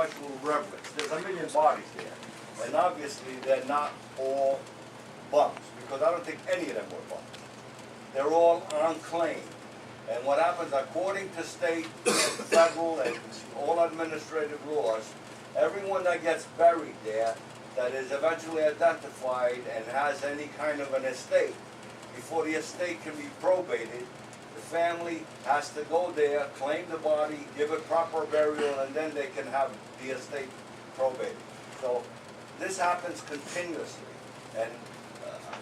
special reverence. There's a million bodies there. And obviously, they're not all bums, because I don't think any of them were bums. They're all unclaimed. And what happens, according to state, federal, and all administrative laws, everyone that gets buried there, that is eventually identified and has any kind of an estate, before the estate can be probated, the family has to go there, claim the body, give it proper burial, and then they can have the estate probated. So this happens continuously. And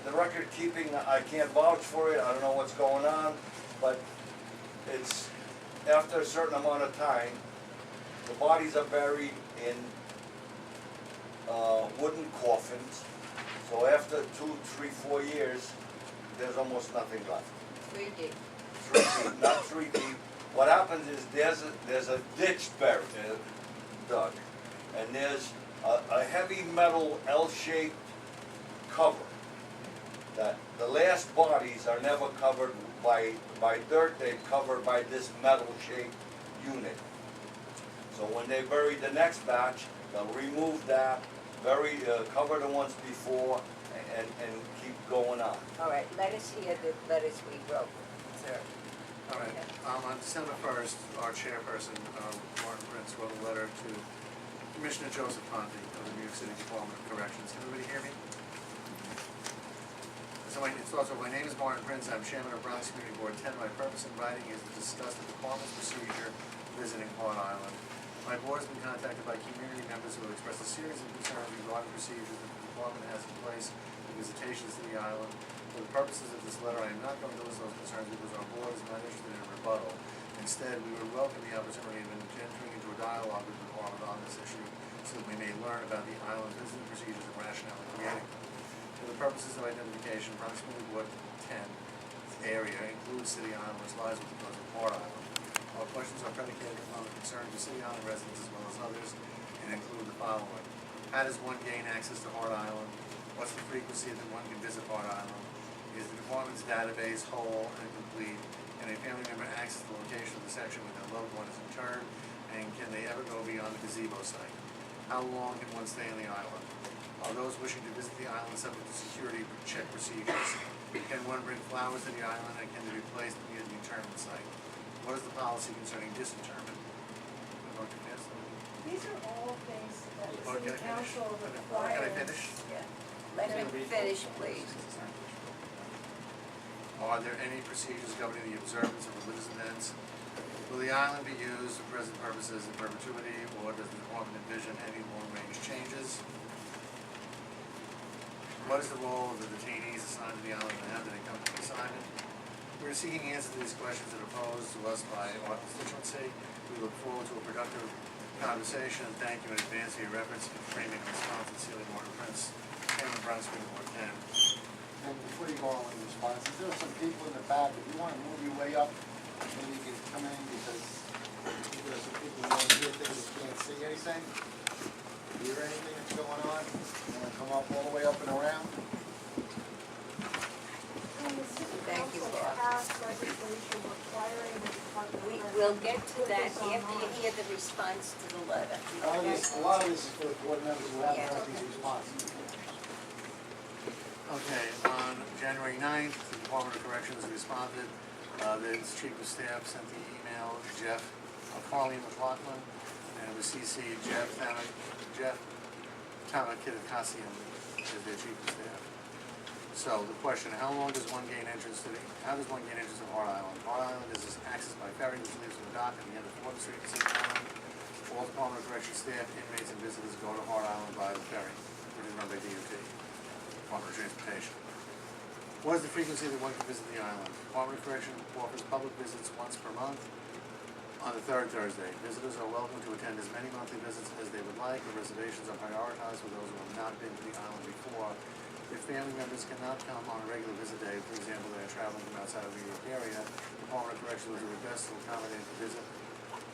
the record keeping, I can't vouch for it, I don't know what's going on, but it's after a certain amount of time, the bodies are buried in wooden coffins. So after 2, 3, 4 years, there's almost nothing left. 3 deep. 3 deep, not 3 deep. What happens is there's a ditch buried, dug, and there's a heavy metal L-shaped cover. That the last bodies are never covered by dirt, they're covered by this metal-shaped unit. So when they bury the next batch, they'll remove that, cover the ones before, and keep going on. All right, let us hear the letters we wrote, sir. All right, on December 1st, our chairperson, Martin Prince, wrote a letter to Commissioner Joseph Ponte of the New York City Department of Corrections. Can everybody hear me? So it's also, my name is Martin Prince, I'm chairman of Bronx Community Board 10. My purpose in writing is to discuss the department's procedure visiting Hart Island. My board has been contacted by community members who have expressed a series of concerns regarding procedures that the department has in place for visitations to the island. For the purposes of this letter, I am not going to list those concerns because our board is not interested in a rebuttal. Instead, we would welcome the opportunity of entering into a dialogue with the department on this issue so that we may learn about the island's visiting procedures and rationale in creating them. For the purposes of identification, Bronx Community Board 10 area includes City Island, which lies with the coast of Hart Island. Our questions are predicated upon the concerns of City Island residents as well as others, and include the following. How does one gain access to Hart Island? What's the frequency that one can visit Hart Island? Is the department's database whole and complete? Can a family member access the location of the section when their loved one is interred? And can they ever go beyond the gazebo site? How long can one stay on the island? Are those wishing to visit the island subject to security check procedures? Can one bring flowers to the island, and can they be placed near the interment site? What is the policy concerning disinterment? These are all things that the Can city I finish? council Can requires. I finish? Yeah. Let him finish, please. Are there any procedures governing the observance of religious events? Will the island be used for present purposes in perpetuity, or does the department envision any long-range changes? What is the role of the detainees assigned to the island and how do they come to the assignment? We are seeking answers to these questions that are posed to us by our constituency. We look forward to a productive conversation. Thank you in advance for your efforts in framing a response. Sincerely, Martin Prince, Chairman of Bronx Community Board 10. And before you go on with the responses, there are some people in the back. If you want to move your way up, maybe you can come in because there are some people who want to hear things that can't see anything, hear anything that's going on. You want to come up all the way up and around? Thank you, Bob. Passed legislation requiring the Department of We Revenue will get to put that this after you online. hear the response to the letter. A lot of this is for the board members who haven't heard these responses. Okay, on January 9th, the Department of Corrections responded. The Chief of Staff sent the email to Jeff Carly McLaughlin, and it was CC Jeff Tamakitakassian as their Chief of Staff. So the question: how does one gain entrance to Hart Island? Hart Island is accessed by ferry, which leaves from the dock at the end of 4th Street in City Island. All Department of Corrections staff, inmates, and visitors go to Hart Island by the ferry, which is run by DOT, Department of Transportation. What is the frequency that one can visit the island? Department of Corrections offers public visits once per month on the 3rd Thursday. Visitors are welcome to attend as many monthly visits as they would like. The reservations are prioritized for those who have not been to the island before. If family members cannot come on a regular visit day, for example, they are traveling from outside of the New York area, the Department of Corrections will do their best to accommodate the visit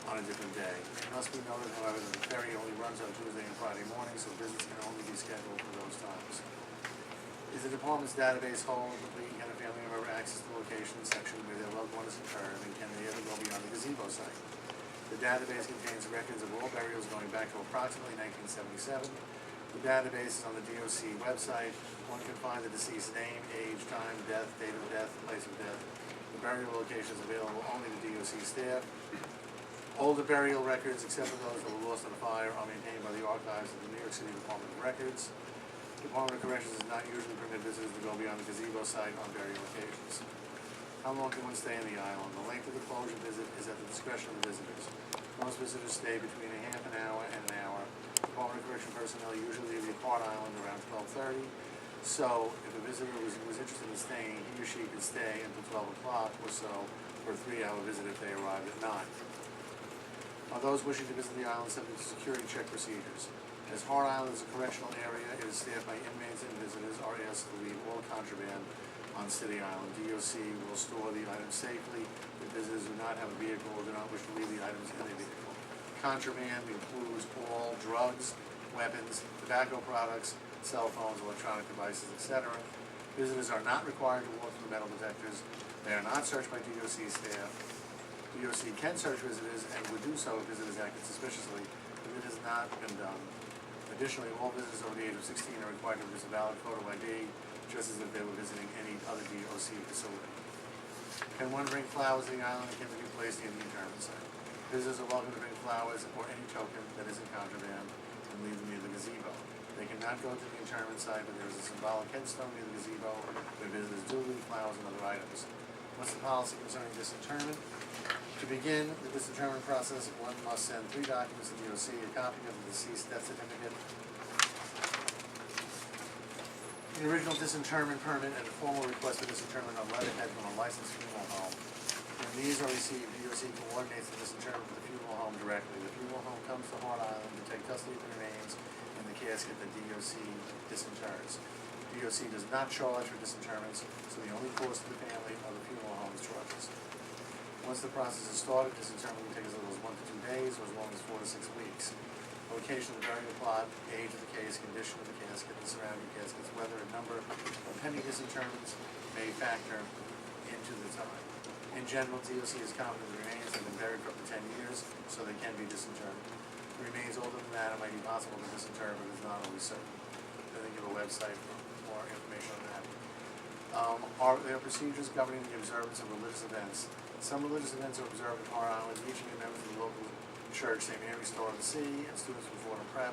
on a different day. It must be noted, however, that the ferry only runs on Tuesday and Friday morning, so visits can only be scheduled for those times. Is the department's database whole and complete? Can a family member access the location section where their loved one is interred, and can they ever go beyond the gazebo site? The database contains records of all burials going back to approximately 1977. The database is on the DOC website. One can find the deceased name, age, time, death, date of death, place of death. The burial location is available only to DOC staff. Older burial records, except for those that were lost in a fire, are maintained by the archives of the New York City Department of Records. Department of Corrections does not usually permit visitors to go beyond the gazebo site on burial occasions. How long can one stay on the island? The length of the closure visit is at the discretion of the visitors. Most visitors stay between a half an hour and an hour. Department of Correction personnel usually leave the apart island around 12:30. So if a visitor was interested in staying, he or she could stay until 12 o'clock or so for a 3-hour visit if they arrived at 9. Are those wishing to visit the island subject to security check procedures? As Hart Island is a correctional area, it is staffed by inmates, and visitors are asked to leave all contraband on City Island. DOC will store the items safely if visitors do not have a vehicle or do not wish to leave the items in a vehicle. Contraband includes all drugs, weapons, tobacco products, cell phones, electronic devices, etc. Visitors are not required to walk through metal detectors. They are not searched by DOC staff. DOC can search visitors and would do so if visitors acted suspiciously, but it has not been done. Additionally, all visitors over the age of 16 are required to produce a valid photo ID, just as if they were visiting any other DOC facility. Can one bring flowers to the island, and can they be placed near the internment site? Visitors are welcome to bring flowers or any token that isn't contraband and leave them near the gazebo. They cannot go to the internment site, but there is a symbolic headstone near the gazebo where visitors do leave flowers and other items. What's the policy concerning disinterment? To begin the disinterment process, one must send 3 documents to the DOC: a copy of the deceased death certificate, the original disinterment permit, and a formal request for disinterment on letterhead from a licensed funeral home. When these are received, DOC coordinates the disinterment with the funeral home directly. The funeral home comes to Hart Island to take custody of the remains in the casket that DOC disinterments. DOC does not charge for disinterments, so the only cost to the family of the funeral home is charges. Once the process is started, disinterment will take as little as 1 to 2 days, or as long as 4 to 6 weeks. Location of the burial plot, age of the case, condition of the casket, and surrounding caskets, weather and number of pending disinterments may factor into the time. In general, DOC is confident the remains have been buried for up to 10 years, so they can be disinterred. The remains older than that, it might be possible to disinter, but it's not always certain. Then they give a website for more information on that. Are there procedures governing the observance of religious events? Some religious events are observed at Hart Island. Each of the members of the local church, St. Mary's Store of the Sea, and students from Fordham Prep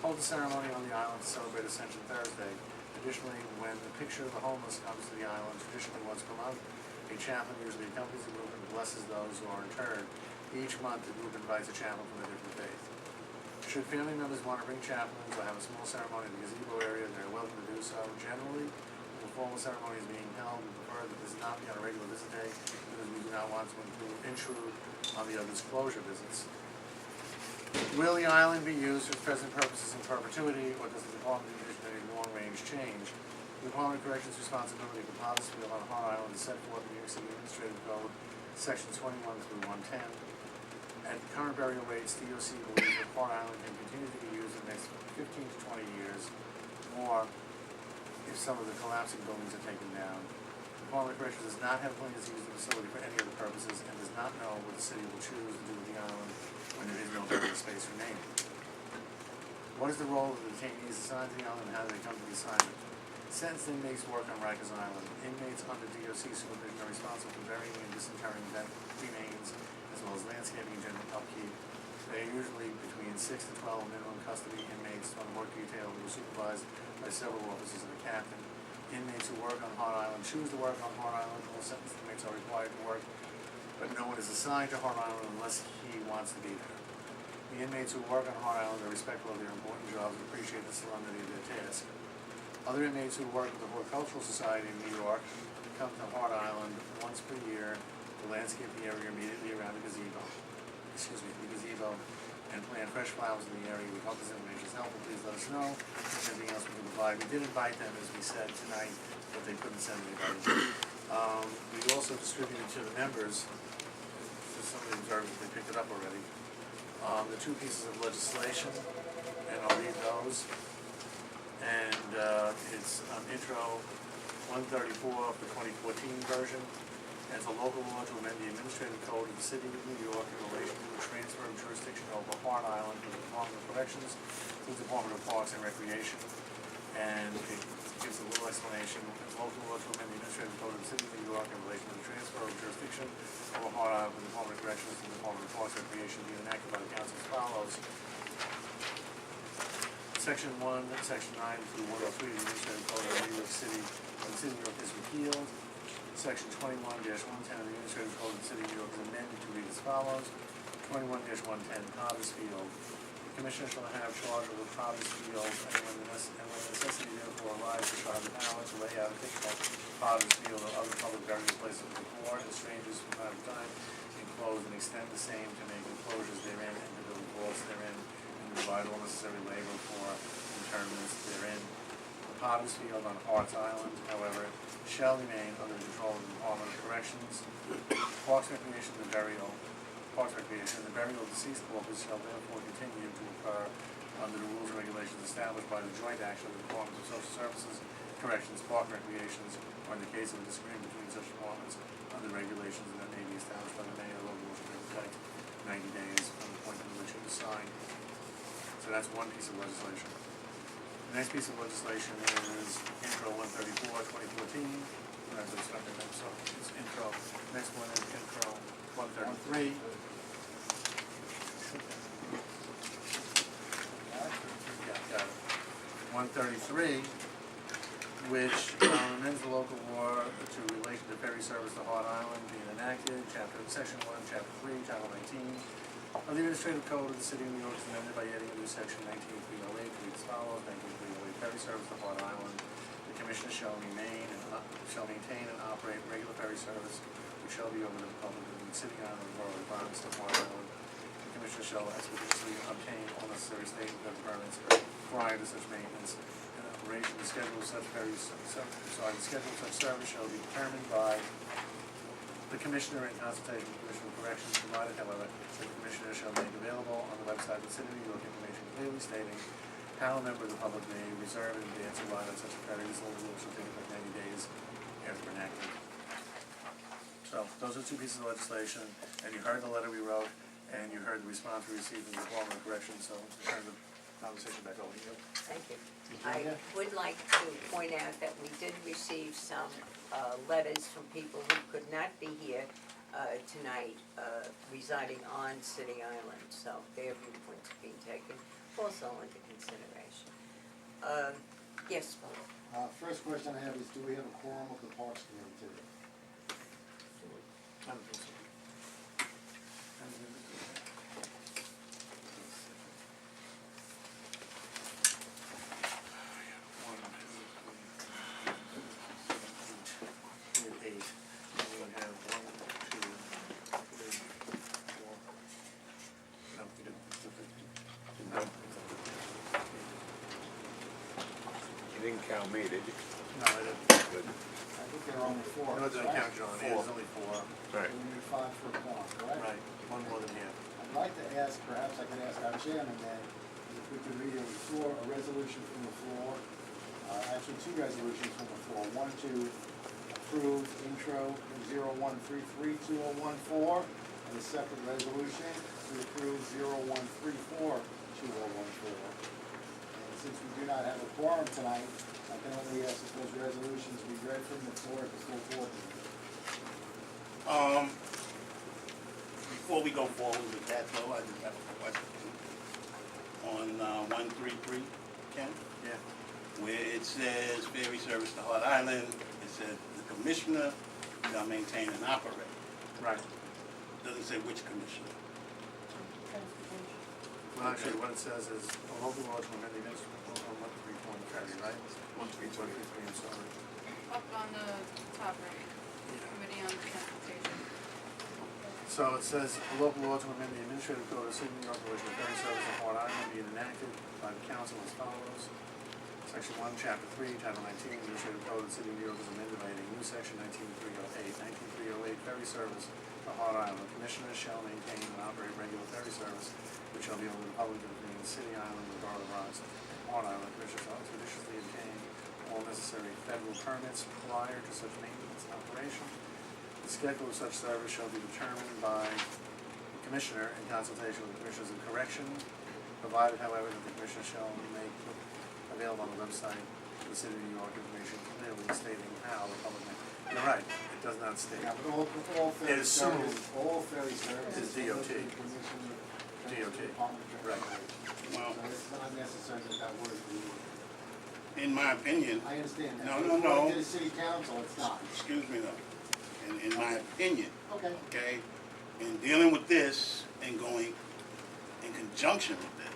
hold a ceremony on the island to celebrate Ascension Thursday. Additionally, when the picture of the homeless comes to the island, traditionally once per month, a chaplain usually accompanies the group and blesses those who are interred. Each month, the group invites a chaplain from a different faith. Should family members want to bring chaplains or have a small ceremony in the gazebo area, they are welcome to do so. Generally, if a formal ceremony is being held, we prefer that this not be on a regular visit day, because we do not want to intrude on the other's closure visits. Will the island be used for its present purposes in perpetuity, or does the Department envision a long-range change? The Department of Corrections' responsibility for Potter's Wheel on Hart Island is set forth in New York City Administrative Code, Sections 21 through 110. At current burial rates, DOC believes that Hart Island can continue to be used in the next 15 to 20 years, or if some of the collapsing buildings are taken down. The Department of Corrections does not have plans to use the facility for any other purposes and does not know what the city will choose to do with the island when there is no burial space remaining. What is the role of the detainees assigned to the island, and how do they come to the assignment? Sentenced inmates work on Rikers Island. Inmates under DOC supervision are responsible for burying and disinterring event remains, as well as landscaping and general upkeep. They are usually between 6 to 12 minimum custody inmates on work detail who are supervised by several officers and a captain. Inmates who work on Hart Island choose to work on Hart Island. All sentenced inmates are required to work, but no one is assigned to Hart Island unless he wants to be there. The inmates who work on Hart Island are respectful of their important jobs and appreciate the solemnity of their task. Other inmates who work with the Horticultural Society in New York come to Hart Island once per year to landscape the area immediately around the gazebo, and plant fresh flowers in the area. We hope this information is helpful. Please let us know if anything else we can provide. We did invite them, as we said tonight, but they couldn't send anybody. We also distributed to the members, to some of the observers, they picked it up already, the 2 pieces of legislation, and I'll read those. And it's intro 134 of the 2014 version, and it's a local law to amend the administrative code of the city of New York in relation to the transfer of jurisdiction over Hart Island from the Department of Corrections to the Department of Parks and Recreation. And it gives a little explanation. It's a local law to amend the administrative code of the city of New York in relation to the transfer of jurisdiction over Hart Island from the Department of Corrections to the Department of Parks and Recreation being enacted by the council as follows. Section 1, Section 9 through 103 of the administrative code of New York City, of the city of New York is repealed. Section 21-110 of the administrative code of the city of New York is amended to read as follows. 21-110, Potter's Field. The commissioner shall have charge over Potter's Field, and when necessity therefore arises to try the power to lay out a picture of Potter's Field or other public burial places of the poor and strangers from time to time, enclose and extend the same to make enclosures therein and to build walls therein, and to provide all necessary labor for interments therein. The Potter's Field on Hart's Island, however, shall remain under the control of the Department of Corrections. Parks Recreation and Burial. Parks Recreation and the burial of deceased corpus shall therefore continue to occur under the rules and regulations established by the joint action of the Departments of Social Services, Corrections, Park Recreations, or in the case of a disagreement between such departments, under regulations that may be established by the mayor of the local effect 90 days from the point in which it was signed. So that's one piece of legislation. The next piece of legislation is Intro 134, 2014. So it's Intro. Next one is Intro 133. Yeah, got it. 133, which amends the local law to relation to ferry service to Hart Island being enacted. Section 1, Chapter 3, Title 19 of the administrative code of the city of New York is amended by adding a new section 19308 to read as follows. 19308, ferry service to Hart Island. The commissioner shall maintain and operate regular ferry service which shall be open to the public within the city island and borough requirements of Hart Island. The commissioner shall expeditiously obtain all necessary state and federal permits prior to such maintenance and operation. The schedule of such service shall be determined by the commissioner in consultation with the Commissioner of Corrections, provided, however, that the commissioner shall make available on the website of the city of New York information clearly stating how a member of the public may reserve in advance a ride on such a ferry. This only rule shall take effect 90 days after enactment. So those are two pieces of legislation, and you heard the letter we wrote, and you heard the response we received from the Department of Corrections. So turn the conversation back over to you. Thank you. I would like to point out that we did receive some letters from people who could not be here tonight, residing on City Island, so their viewpoints are being taken also into consideration. Yes, Paul? First question I have is, do we have a quorum of the Parks Committee today? I don't think so. You didn't count me, did you? No, I didn't. Good. I think there are only four. No, it doesn't count, John. There's only 4. Right. We need 5 for a quorum, correct? Right, one more than here. I'd like to ask, perhaps I could ask our chairman then, if we could read a resolution from the floor, actually 2 resolutions from the floor. One to approve intro 0133-2014, and a separate resolution to approve 0134-2014. And since we do not have a quorum tonight, I can only ask that those resolutions be read from the floor at the full board meeting. Before we go forward with that though, I just have a question. On 133, Ken, Yeah. where it says ferry service to Hart Island, it says the commissioner shall maintain and operate. Right. Doesn't say which commissioner. Well, actually, what it says is a local law to amend the administrative code on 134 ferry, right? 133, I'm sorry. Up on the top right, Committee on Transportation. So it says a local law to amend the administrative code of the city of New York in relation to ferry service on Hart Island being enacted by the council as follows. Section 1, Chapter 3, Title 19, administrative code of the city of New York is amended by adding new section 19308. 19308, ferry service to Hart Island. The commissioner shall maintain and operate regular ferry service, which shall be open to the public between the city island and the borough of Bronx. Hart Island, the commissioner shall expeditiously obtain all necessary federal permits prior to such maintenance and operation. The schedule of such service shall be determined by the Commissioner in consultation with the Commissioners of Correction, provided however that the Commissioner shall make available on the website of the City of New York information clearly stating how the public may. You're right, it does not state. Yeah, but all ferry It assumes service, all ferry services. is DOT. under the permission of the DOT. Department of Right. Transportation. Well, So it's not necessary that that word be used. in my opinion, I understand that. No, but no, no. according to the city council, it's not. excuse me though, in my opinion, Okay. okay, in dealing with this and going in conjunction with this,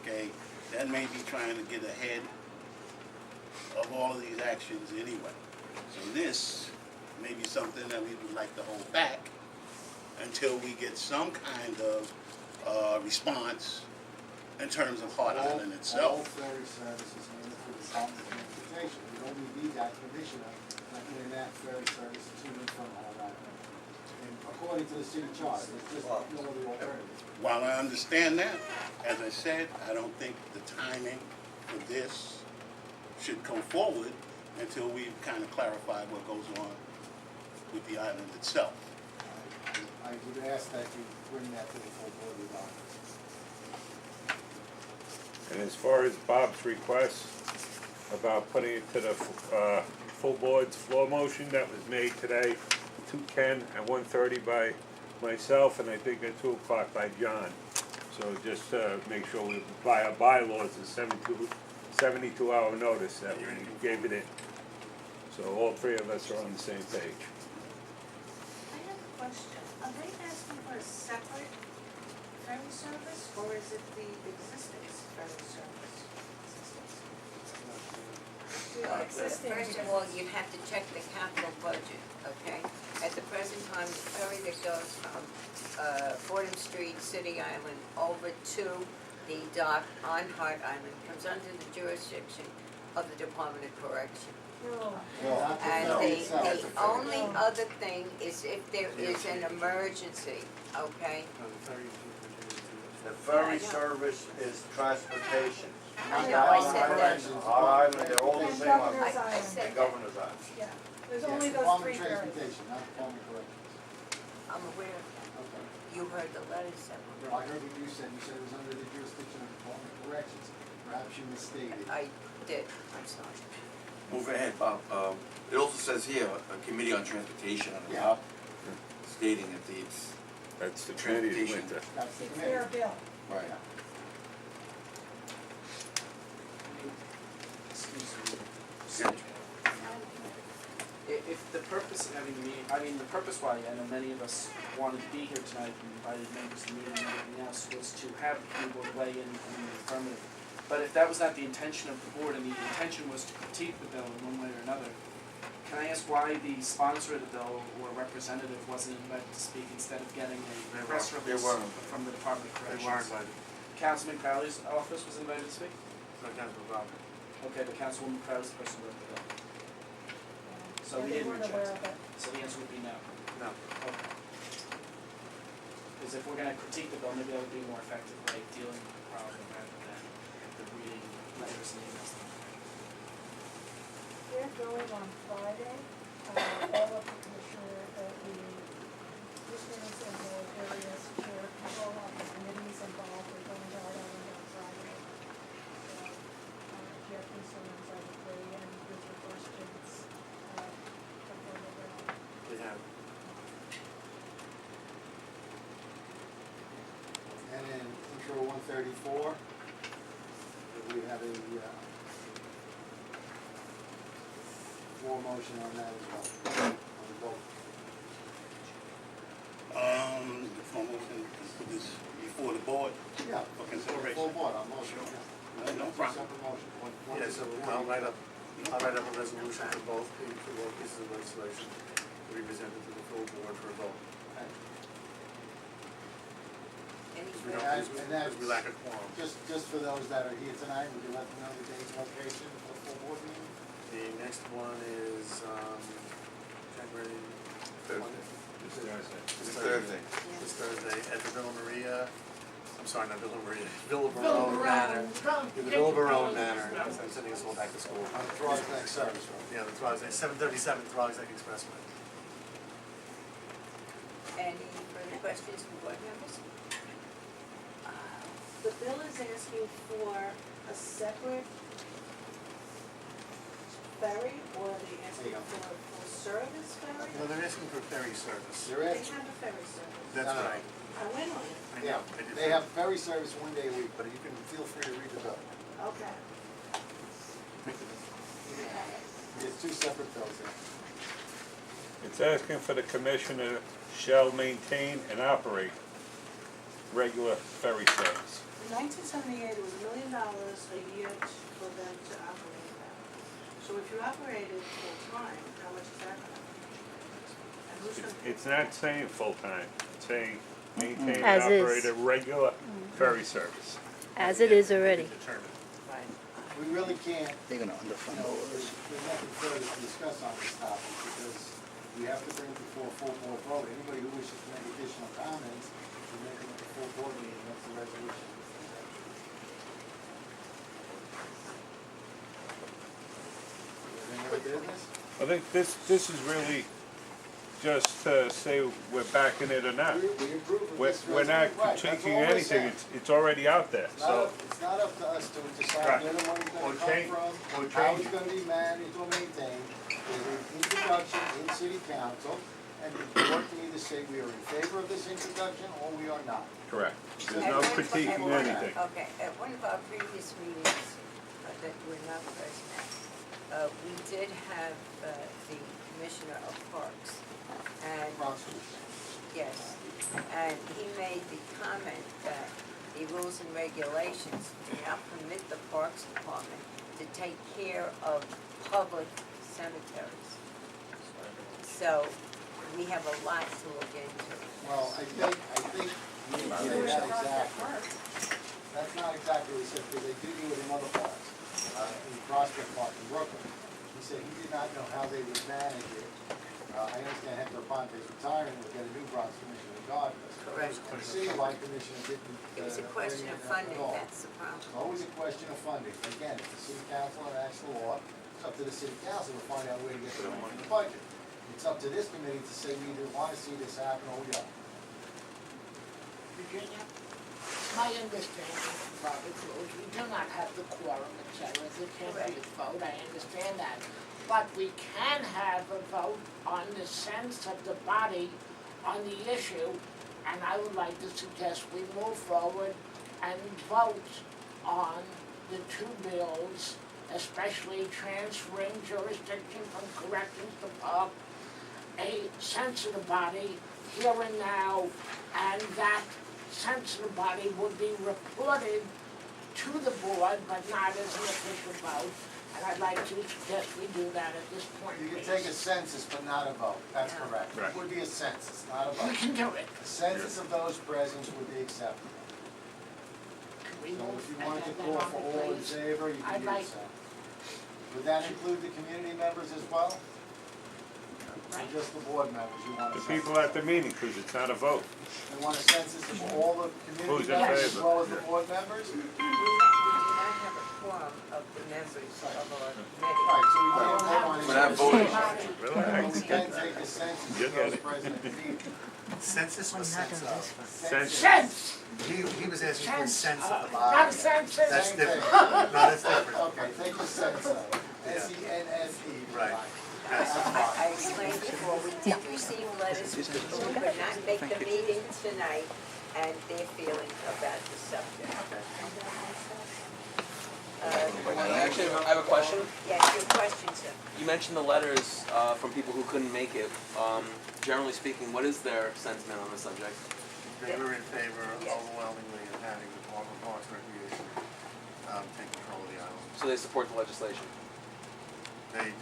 okay, that may be trying to get ahead of all of these actions anyway. So this may be something that we would like to hold back until we get some kind of response in terms of Hart Island All itself. ferry services under the Department of Transportation. You only need that commissioner in that ferry service to and from Hart Island. And according to the city charter, there's just no other alternative. While I understand that, as I said, I don't think the timing for this should come forward until we've kind of clarified what goes on with the island itself. I would ask that you bring that to the full board regardless. And as far as Bob's request about putting it to the full board's floor motion that was made today, 2:10 and 1:30 by myself, and I think at 2 o'clock by John. So just make sure we, by our bylaws, it's 72-hour notice that we gave it in. So all three of us are on the same page. I have a question. Are they asking for a separate ferry service, or is it the existing ferry service? First of all, you'd have to check the capital budget, okay? At the present time, the ferry that goes from Fordham Street, City Island, over to the dock on Hart Island comes under the jurisdiction of the Department of Correction. No. Not the And ferry the itself. only other thing is if there is an emergency, okay? The ferry service is transportation. I know, I said that. Hart Island, they're all the And same on Governor's I Island. said and that. Governor's Island. Yeah, there's Yes, only those Department three of ferries. Transportation, not Department of Corrections. I'm aware of that. Okay. You heard the letters that were Well, I heard what you said it was under the jurisdiction of the Department of Corrections. Perhaps you misstated. I did, I'm sorry. Move ahead, Bob. It also says here, a committee on transportation on the Yeah. top, stating that it's, That's the committee that went there. That's the It's committee. their bill. right. If the purpose of having the meeting, I mean, the purpose why I know many of us wanted to be here tonight and invited members to the meeting and everything else was to have people weigh in the affirmative. But if that was not the intention of the board and the intention was to critique the bill in one way or another, can I ask why the sponsor of the bill or representative wasn't invited to speak instead of getting a press They release weren't. from the Department of They Corrections? weren't invited. Councilman Crowley's office was invited to speak? No, Councilman Robert. Okay, but Councilwoman Crowley's the person who wrote the bill. So we They didn't weren't aware reject of it. it. So the answer would be no. No. Okay. Because if we're gonna critique the bill, maybe that would be more effective way of dealing with the problem rather than the reading letters and emails. They're going on Friday, all of the commissioners and the various chair people on the committees involved are going to Hart Island on Friday. So, if you have concerns, I would weigh in with your questions, before they go. They have. And then intro 134, we have a floor motion on that as well, on the vote. The phone motion is put this before the board Yeah, for full consideration. board, on motion, yeah. No Two problem. separate motions. One Yeah, is so the I'll board. write up a resolution for both pieces of legislation to be presented to the full board for a vote. Any Because we further- don't, And that's- because we lack a quorum. Just for those that are here tonight, would you let them know the date and location for the full board meeting? The next one is, January. Thursday. This Thursday. This Thursday. This Thursday at the Villa Maria, I'm sorry, not Villa Maria, Villa Barone Manor. In the Villa Barone Manor, I'm sending us all back to school. On the Throgs Neck Service Road. Yeah, the Throgs, 737 Throgs Neck Expressway. Any further questions from board members? The bill is asking for a separate ferry, or are they asking for a full service ferry? No, they're asking for ferry service. They're They asking, have a ferry service. That's No, no. right. I went on it. I yeah, know. I did they that. have ferry service 1 day a week, but you can feel free to read the bill. Okay. There's two separate bills there. It's asking for the commissioner shall maintain and operate regular ferry service. In 1978, it was $1 million a year for them to operate that. So if you operate it full-time, how much is that gonna be? And who's gonna? It's not saying full-time, it's saying maintain and As is. operate a regular ferry service. As it is already. Determined. Right. We really can't, They're gonna you underfund know, all there's this. nothing further to discuss on this topic because we have to bring it before a full board vote. Anybody who wishes to make additional comments, we make them at the full board meeting, that's the resolution. Any other business? I think this is really just to say we're backing it or not. We approve of We're, this we're not resolution, right, that's critiquing all we're anything, saying. it's already out there, It's not so. up, it's not up to us to decide Right. where the money's Or gonna come change- from, or how change it's it. gonna be managed or maintained. There's an introduction in city council, and the board can either say we are in favor of this introduction or we are not. Correct. There's At no one point- critiquing at one- anything. Okay, at one of our previous meetings that were not present at, we did have the Commissioner of Parks, and yes, and he made the comment that the rules and regulations do not permit the Parks Department to take care of public cemeteries. So we have a lot to look into. Well, I think, you didn't say that exactly. That's not exactly what he said, because they do do it in other parks, in Prospect Park in Brooklyn. He said he did not know how they would manage it. I understand Hector Ponte's retiring, we'll get a new Bronx commissioner regardless. Correct. And the citywide commissioner didn't. It was a question of funding, that's the problem. It's always a question of funding. Again, if the city council enacts the law, it's up to the city council to find out where to get the money in the budget. It's up to this committee to say we either want to see this happen or we don't. Virginia, my understanding from Robert Rules, we do not have the quorum, et cetera, there can't be a vote, I understand that. But we can have a vote on the sense of the body on the issue, and I would like to suggest we move forward and vote on the two bills, especially transferring jurisdiction from corrections to pub, a sense of the body here and now, and that sense of the body would be reported to the board, but not as an official vote. And I'd like to suggest we do that at this point. You can take a census, but not a vote. That's correct. Right. It would be a census, not a We vote. can do it. A census of those present would be acceptable. Can we So move if you and wanted to have that call on for the all in please? favor, you I'd can do like- so. Would that include the community members as well? Or Right. just the board members you want a The census? people at the meeting, because it's not a vote. You want a census of all the Who's community in members as favor? well as the board members? We do not have a quorum of the members of our committee. Right, so we don't vote on it. We're not voting. But Relax. we can take a census You'll of get those it. present at the meeting. Census or sense of? Census. Sense! He was asking for a sense of the Not body. census. That's Same different. thing. No, that's different. Okay, take a sense of, S-E-N-S-E. Right. I explained before, we did receive letters from people who could not make the meeting tonight and their feelings about the subject. Actually, I have a question. Yes, your question, sir. You mentioned the letters from people who couldn't make it. Generally speaking, what is their sentiment on the subject? They were in favor Yes. overwhelmingly of having the Department of Parks and Recreation take control of the island. So they support the legislation.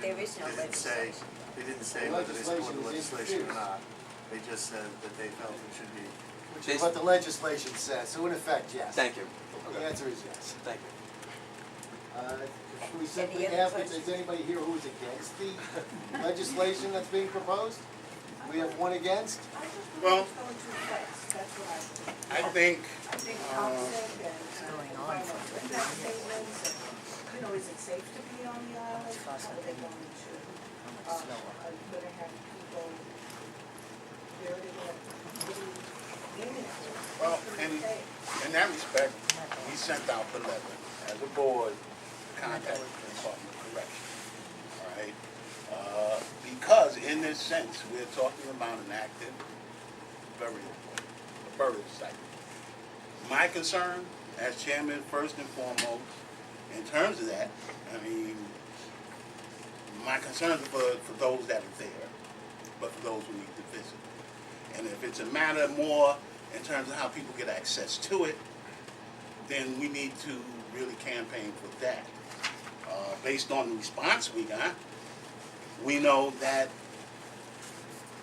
There is no legislation. They didn't say whether they support the Legislation is legislation or not. They just said that they felt it should be. Which is what the legislation says, so in effect, yes. Thank you. The answer is yes. Thank you. Should we simply Any other ask if questions? there's anybody here who is against the legislation that's being proposed? We have one against? I just Well- believe it's going too fast, that's what I think. I think, I think toxic and, we've had statements and, you know, is it safe to be on the island? How are they going to, are you gonna have people there to get meaningful. Well, in that respect, we sent out the letter as a board to contact the Department of Corrections. All right? Because in this sense, we're talking about an active burial site. My concern, as chairman, first and foremost, in terms of that, I mean, my concerns are for those that are there, but for those who need to visit. And if it's a matter more in terms of how people get access to it, then we need to really campaign for that. Based on the response we got, we know that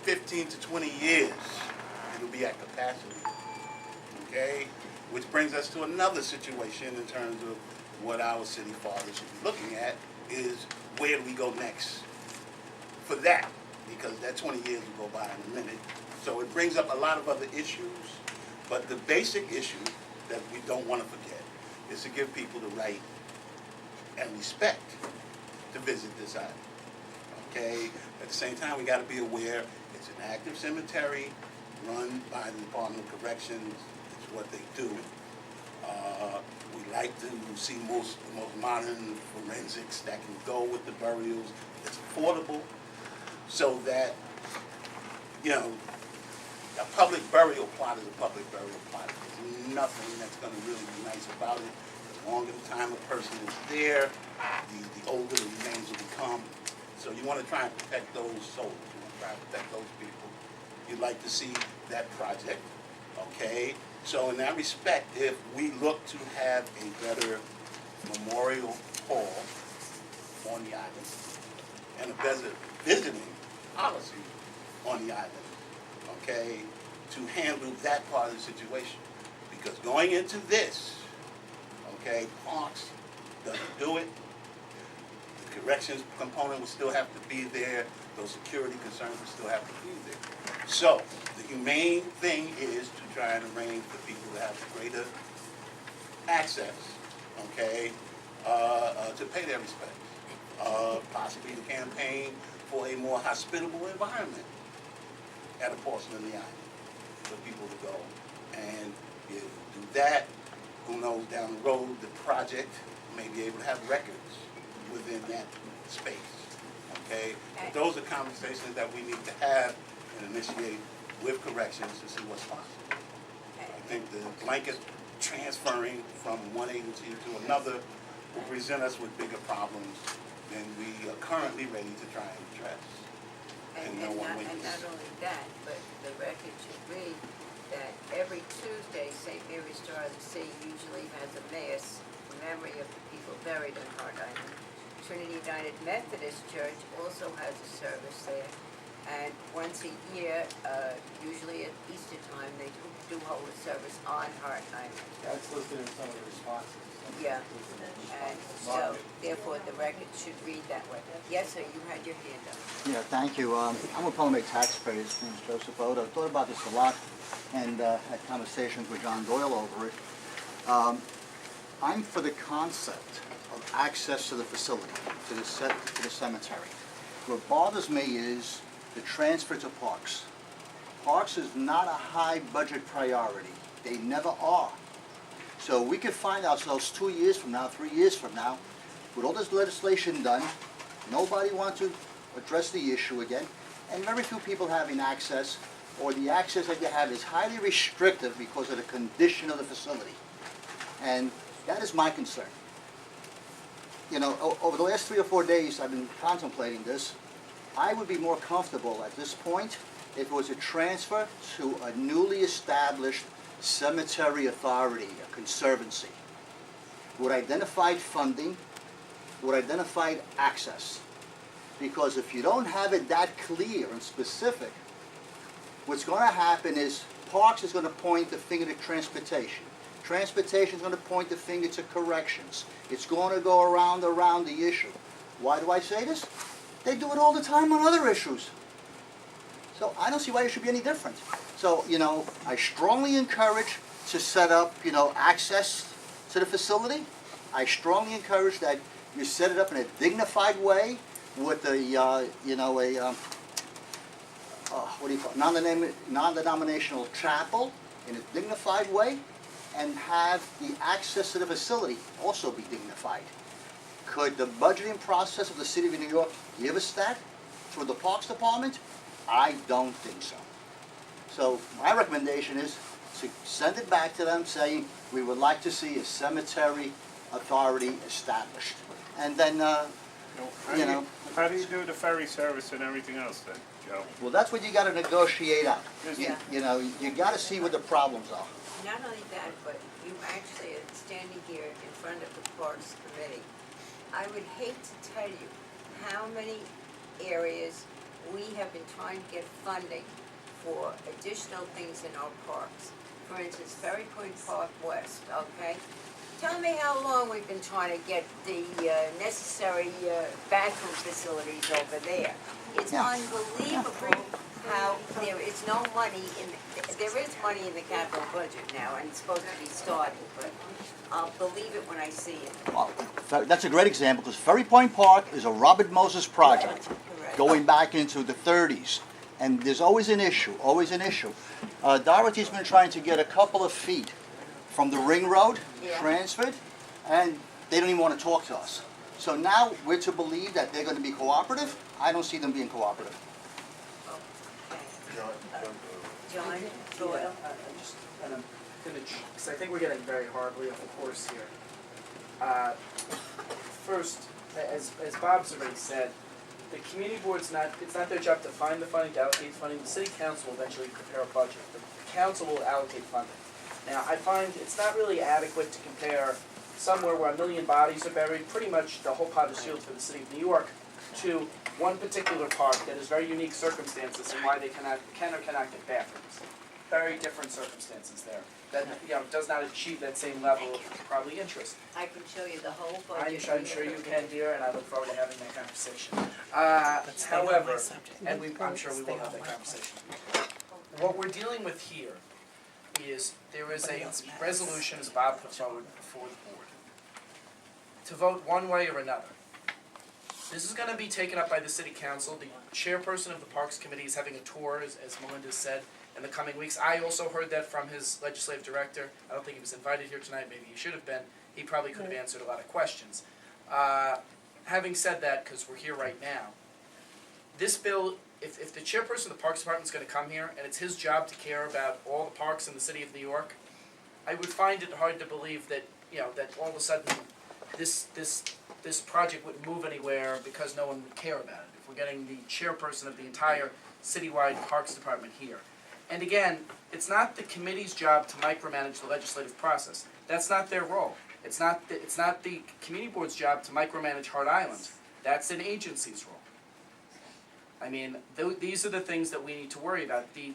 15 to 20 years it'll be at capacity. Okay? Which brings us to another situation in terms of what our city fathers should be looking at is where do we go next for that? Because that 20 years will go by in a minute. So it brings up a lot of other issues, but the basic issue that we don't want to forget is to give people the right and respect to visit this island. Okay? At the same time, we got to be aware it's an active cemetery run by the Department of Corrections. It's what they do. We like to see the most modern forensics that can go with the burials. It's affordable, so that, you know, a public burial plot is a public burial plot. There's nothing that's going to really be nice about it. The longer the time a person is there, the older the remains will become. So you want to try and protect those souls. You want to try and protect those people. You'd like to see that project, okay? So in that respect, if we look to have a better memorial hall on the island and a better visiting policy on the island, okay, to handle that part of the situation. Because going into this, okay, Parks doesn't do it. The corrections component will still have to be there. Those security concerns will still have to be there. So the humane thing is to try and arrange for people to have greater access, okay, to pay their respects. Possibly to campaign for a more hospitable environment at a portion of the island for people to go. And if you do that, who knows, down the road, the project may be able to have records within that space, okay? But those are conversations that we need to have and initiate with corrections to see what's possible. I think the blanket transferring from one agency to another will present us with bigger problems than we are currently ready to try and address. And no one wins. not only that, but the record should read that every Tuesday, St. Mary's Star of the Sea usually has a mass in memory of the people buried on Hart Island. Trinity United Methodist Church also has a service there. And once a year, usually at Easter time, they do hold a service on Hart Island. That's listed in some of the responses. Yeah, and so therefore the record should read that way. Yes, sir, you had your hand up. Yeah, thank you. I'm with Potomac Taxpayers. My name is Joseph Oda. I thought about this a lot and had conversations with John Doyle over it. I'm for the concept of access to the facility, to the cemetery. What bothers me is the transfer to Parks. Parks is not a high budget priority. They never are. So we could find ourselves 2 years from now, 3 years from now, with all this legislation done, nobody wants to address the issue again, and very few people having access, or the access that you have is highly restrictive because of the condition of the facility. And that is my concern. You know, over the last 3 or 4 days I've been contemplating this. I would be more comfortable at this point if it was a transfer to a newly established cemetery authority, a conservancy, with identified funding, with identified access. Because if you don't have it that clear and specific, what's going to happen is Parks is going to point the finger to transportation. Transportation is going to point the finger to corrections. It's going to go around the issue. Why do I say this? They do it all the time on other issues. So I don't see why it should be any different. So, you know, I strongly encourage to set up, you know, access to the facility. I strongly encourage that you set it up in a dignified way with a, you know, what do you call it, non-denominational chapel in a dignified way, and have the access to the facility also be dignified. Could the budgeting process of the city of New York give us that through the Parks Department? I don't think so. So my recommendation is to send it back to them saying, we would like to see a cemetery authority established. And then, you know, How do you do the ferry service and everything else then, Joe? well, that's what you gotta negotiate out. Yeah. You know, you gotta see what the problems are. Not only that, but you actually are standing here in front of the Parks Committee. I would hate to tell you how many areas we have been trying to get funding for additional things in our parks. For instance, Ferry Point Park West, okay? Tell me how long we've been trying to get the necessary bathroom facilities over there. It's Yeah. unbelievable how there is no money there is money in the capital budget now, and it's supposed to be starting, but I'll believe it when I see it. Well, that's a great example, because Ferry Point Park is a Robert Moses project Correct. going back into the 30s. And there's always an issue, always an issue. Dorothy's been trying to get a couple of feet from the ring road Yeah. transferred, and they don't even want to talk to us. So now we're to believe that they're going to be cooperative? I don't see them being cooperative. John Yeah, Doyle? and I'm gonna, because I think we're getting very horribly off the course here. First, as Bob's already said, the community board's it's not their job to find the funding, to allocate funding. The city council will eventually prepare a budget. The council will allocate funding. Now, I find it's not really adequate to compare somewhere where 1 million bodies are buried, pretty much the whole pot is sealed for the city of New York, to one particular park that has very unique circumstances and why they can or cannot get bathrooms. Very different circumstances there. That, does not achieve that same level of probably interest. I can show you the whole budget. I'm sure you can, dear, and I look forward to having that conversation. However, and I'm sure we will have that conversation. What we're dealing with here is there is a resolution, as Bob put forward before the board, to vote one way or another. This is going to be taken up by the city council. The chairperson of the Parks Committee is having a tour, as Melinda said, in the coming weeks. I also heard that from his legislative director. I don't think he was invited here tonight. Maybe he should have been. He probably could have answered a lot of questions. Having said that, because we're here right now, this bill, if the chairperson of the Parks Department is going to come here, and it's his job to care about all the parks in the city of New York, I would find it hard to believe that, that all of a sudden this project wouldn't move anywhere because no one would care about it. If we're getting the chairperson of the entire citywide Parks Department here. And again, it's not the committee's job to micromanage the legislative process. That's not their role. It's not the community board's job to micromanage Hart Island. That's an agency's role. I mean, these are the things that we need to worry about. The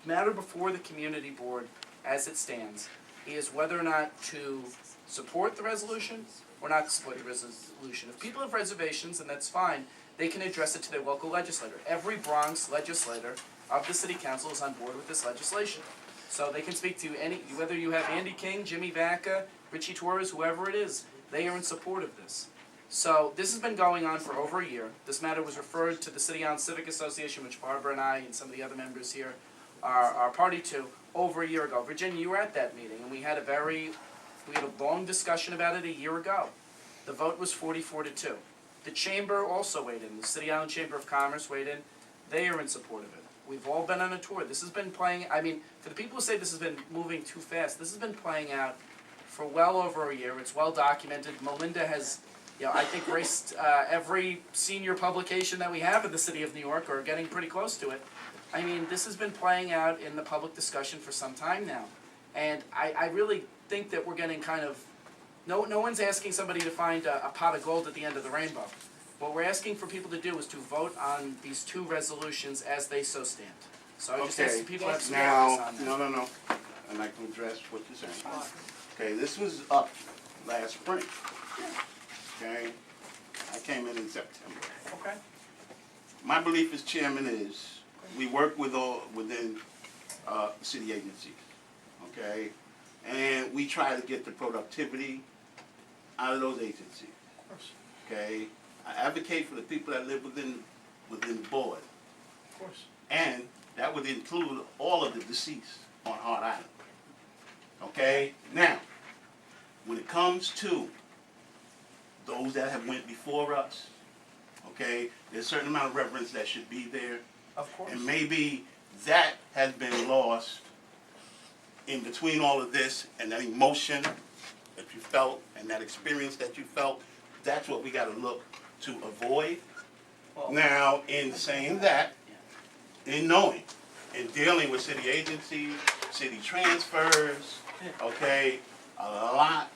matter before the community board, as it stands, is whether or not to support the resolution or not support the resolution. If people have reservations, and that's fine, they can address it to their local legislator. Every Bronx legislator of the city council is on board with this legislation. So they can speak to whether you have Andy King, Jimmy Vacca, Richie Torres, whoever it is, they are in support of this. So this has been going on for over a year. This matter was referred to the City Island Civic Association, which Barbara and I and some of the other members here are party to, over a year ago. Virginia, you were at that meeting, and we had a long discussion about it a year ago. The vote was 44-2. The chamber also weighed in. The City Island Chamber of Commerce weighed in. They are in support of it. We've all been on a tour. This has been playing, for the people who say this has been moving too fast, this has been playing out for well over a year. It's well documented. Melinda has, I think graced every senior publication that we have in the city of New York, or getting pretty close to it. This has been playing out in the public discussion for some time now. And I really think that we're getting kind of, no one's asking somebody to find a pot of gold at the end of the rainbow. What we're asking for people to do is to vote on these two resolutions as they so stand. So I just ask people to have some focus on that. No. And I can address what you're saying. Okay, this was up last spring. Okay, I came in September. Okay. My belief as chairman is we work within city agencies. Okay, and we try to get the productivity out of those agencies. Of course. Okay, I advocate for the people that live within the board. Of course. And that would include all of the deceased on Hart Island. Okay? Now, when it comes to those that have went before us, okay, there's a certain amount of reverence that should be there. Of course. And maybe that has been lost in between all of this and that emotion that you felt and that experience that you felt. That's what we got to look to avoid. Now, in saying that, in knowing, in dealing with city agencies, city transfers, okay, a lot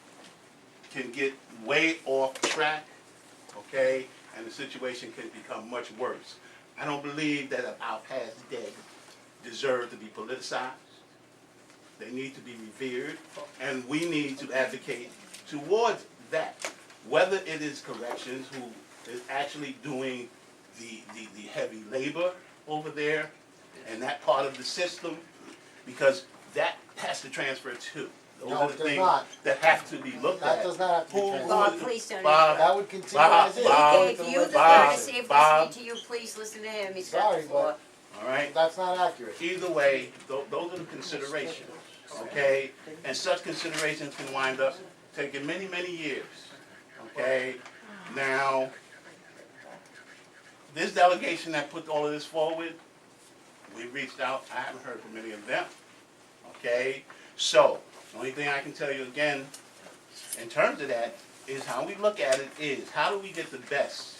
can get way off track, okay, and the situation can become much worse. I don't believe that our past dead deserve to be politicized. They need to be revered, and we need to advocate towards that. Whether it is corrections who is actually doing the heavy labor over there and that part of the system, because that has to transfer too. Those No, are it the does things not. that have to be looked at. That does not have to be transferred. Bob, please don't Bob, interrupt. That would continue Bob, as is. Bob, If you, the Bob, courtesy of Bob. listening to you, please listen to him, he's got Sorry, the floor. All right? That's not accurate. Either way, those are the considerations, okay? And such considerations can wind up taking many, many years, okay? Now, this delegation that put all of this forward, we reached out, I haven't heard from any of them, okay? So, the only thing I can tell you again, in terms of that, is how we look at it is, how do we get the best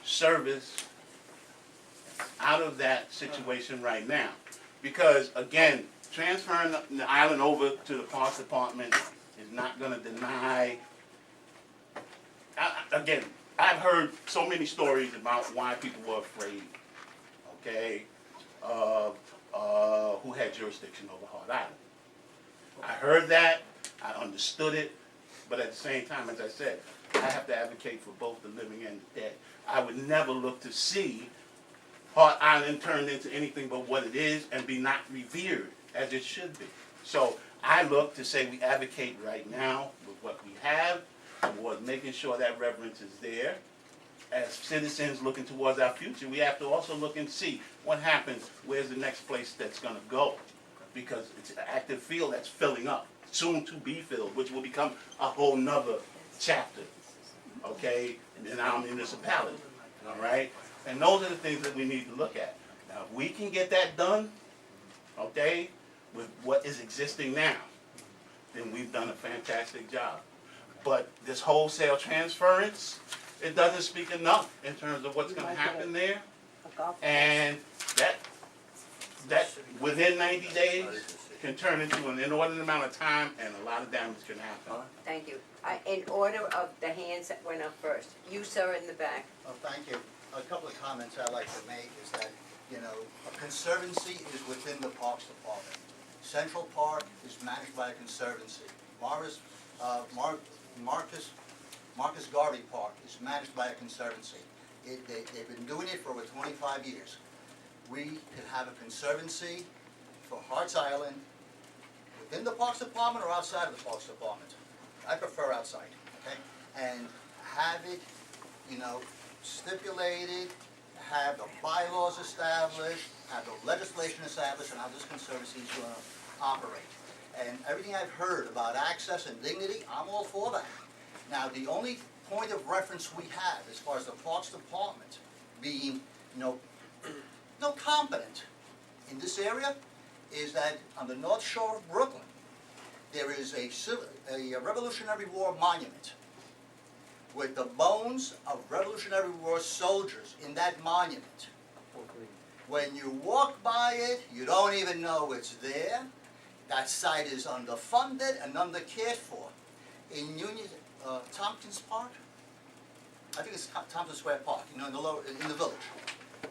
service out of that situation right now? Because, again, transferring the island over to the Parks Department is not gonna deny, again, I've heard so many stories about why people were afraid, okay, of who had jurisdiction over Hart Island. I heard that, I understood it, but at the same time, as I said, I have to advocate for both the living and the dead. I would never look to see Hart Island turned into anything but what it is and be not revered as it should be. So I look to say we advocate right now with what we have towards making sure that reverence is there. As citizens looking towards our future, we have to also look and see what happens, where's the next place that's gonna go. Because it's an active field that's filling up, soon to be filled, which will become a whole nother chapter, okay, in our municipality, all right? And those are the things that we need to look at. Now, if we can get that done, okay, with what is existing now, then we've done a fantastic job. But this wholesale transference, it doesn't speak enough in terms of what's gonna happen there. And that within 90 days can turn into an inordinate amount of time and a lot of damage can happen. Thank you. In order of the hands that went up first, you, sir, in the back. Oh, thank you. A couple of comments I'd like to make is that, you know, a conservancy is within the Parks Department. Central Park is managed by a conservancy. Marcus Garvey Park is managed by a conservancy. They've been doing it for over 25 years. We could have a conservancy for Hart's Island within the Parks Department or outside of the Parks Department. I prefer outside, okay? And have it, you know, stipulated, have the bylaws established, have the legislation established, and how this conservancy is going to operate. And everything I've heard about access and dignity, I'm all for that. Now, the only point of reference we have as far as the Parks Department being, competent in this area is that on the North Shore of Brooklyn, there is a Revolutionary War monument with the bones of Revolutionary War soldiers in that monument. When you walk by it, you don't even know it's there. That site is underfunded and undercared for. In Tompkins Park, I think it's Tompkins Square Park, in the village,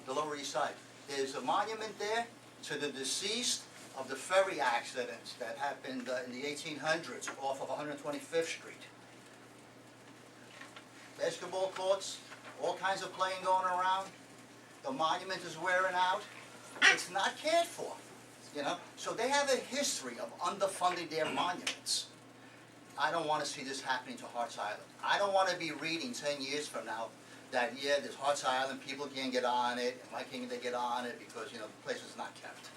the Lower East Side. There's a monument there to the deceased of the ferry accidents that happened in the 1800s off of 125th Street. Basketball courts, all kinds of playing going around. The monument is wearing out. It's not cared for, So they have a history of underfunding their monuments. I don't want to see this happening to Hart's Island. I don't want to be reading 10 years from now that, yeah, there's Hart's Island, people can't get on it, and why can't they get on it, because, you know, the place is not kept.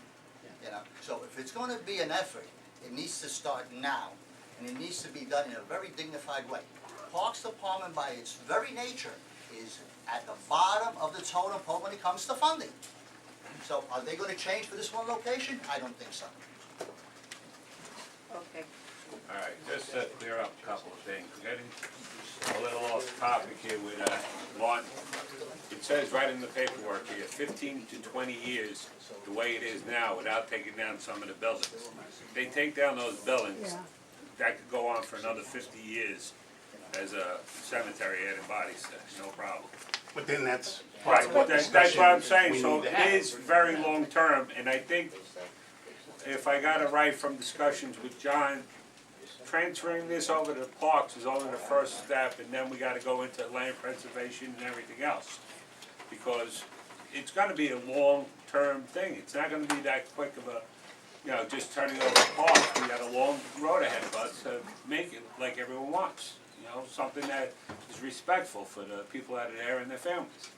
You know, so if it's gonna be an effort, it needs to start now, and it needs to be done in a very dignified way. Parks Department, by its very nature, is at the bottom of the totem pole when it comes to funding. So are they gonna change for this one location? I don't think so. Okay. All right, just to clear up a couple of things, getting a little off topic here with Martin. It says right in the paperwork here, 15 to 20 years, the way it is now, without taking down some of the buildings. If they take down those buildings, that could go on for another 50 years as a cemetery adding bodies there, no problem. But then that's Right, part of the that's what I'm discussion saying, we so need to it have. is very long-term, and I think, if I got it right from discussions with John, transferring this over to parks is only the first step, and then we gotta go into land preservation and everything else. Because it's gonna be a long-term thing, it's not gonna be that quick of a, you know, just turning over the parks. We got a long road ahead of us to make it like everyone wants, you know, something that is respectful for the people that are there and their families.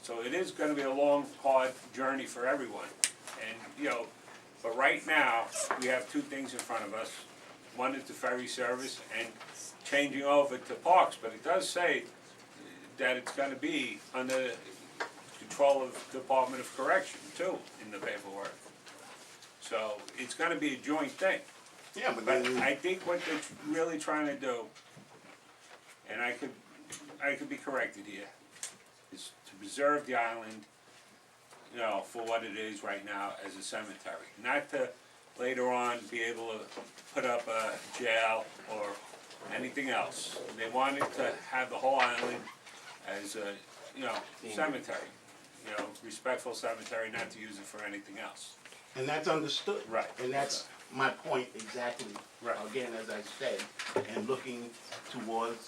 So it is gonna be a long, hard journey for everyone, and, you know, but right now, we have two things in front of us. One is the ferry service and changing over to parks, but it does say that it's gonna be under control of Department of Correction too, in the paperwork. So it's gonna be a joint thing. Yeah, but But then, I think what they're really trying to do, and I could be corrected here, is to preserve the island, you know, for what it is right now as a cemetery. Not to later on be able to put up a jail or anything else. They wanted to have the whole island as a, you know, cemetery. You know, respectful cemetery, not to use it for anything else. and that's understood. Right. And that's my point exactly. Right. Again, as I said, and looking towards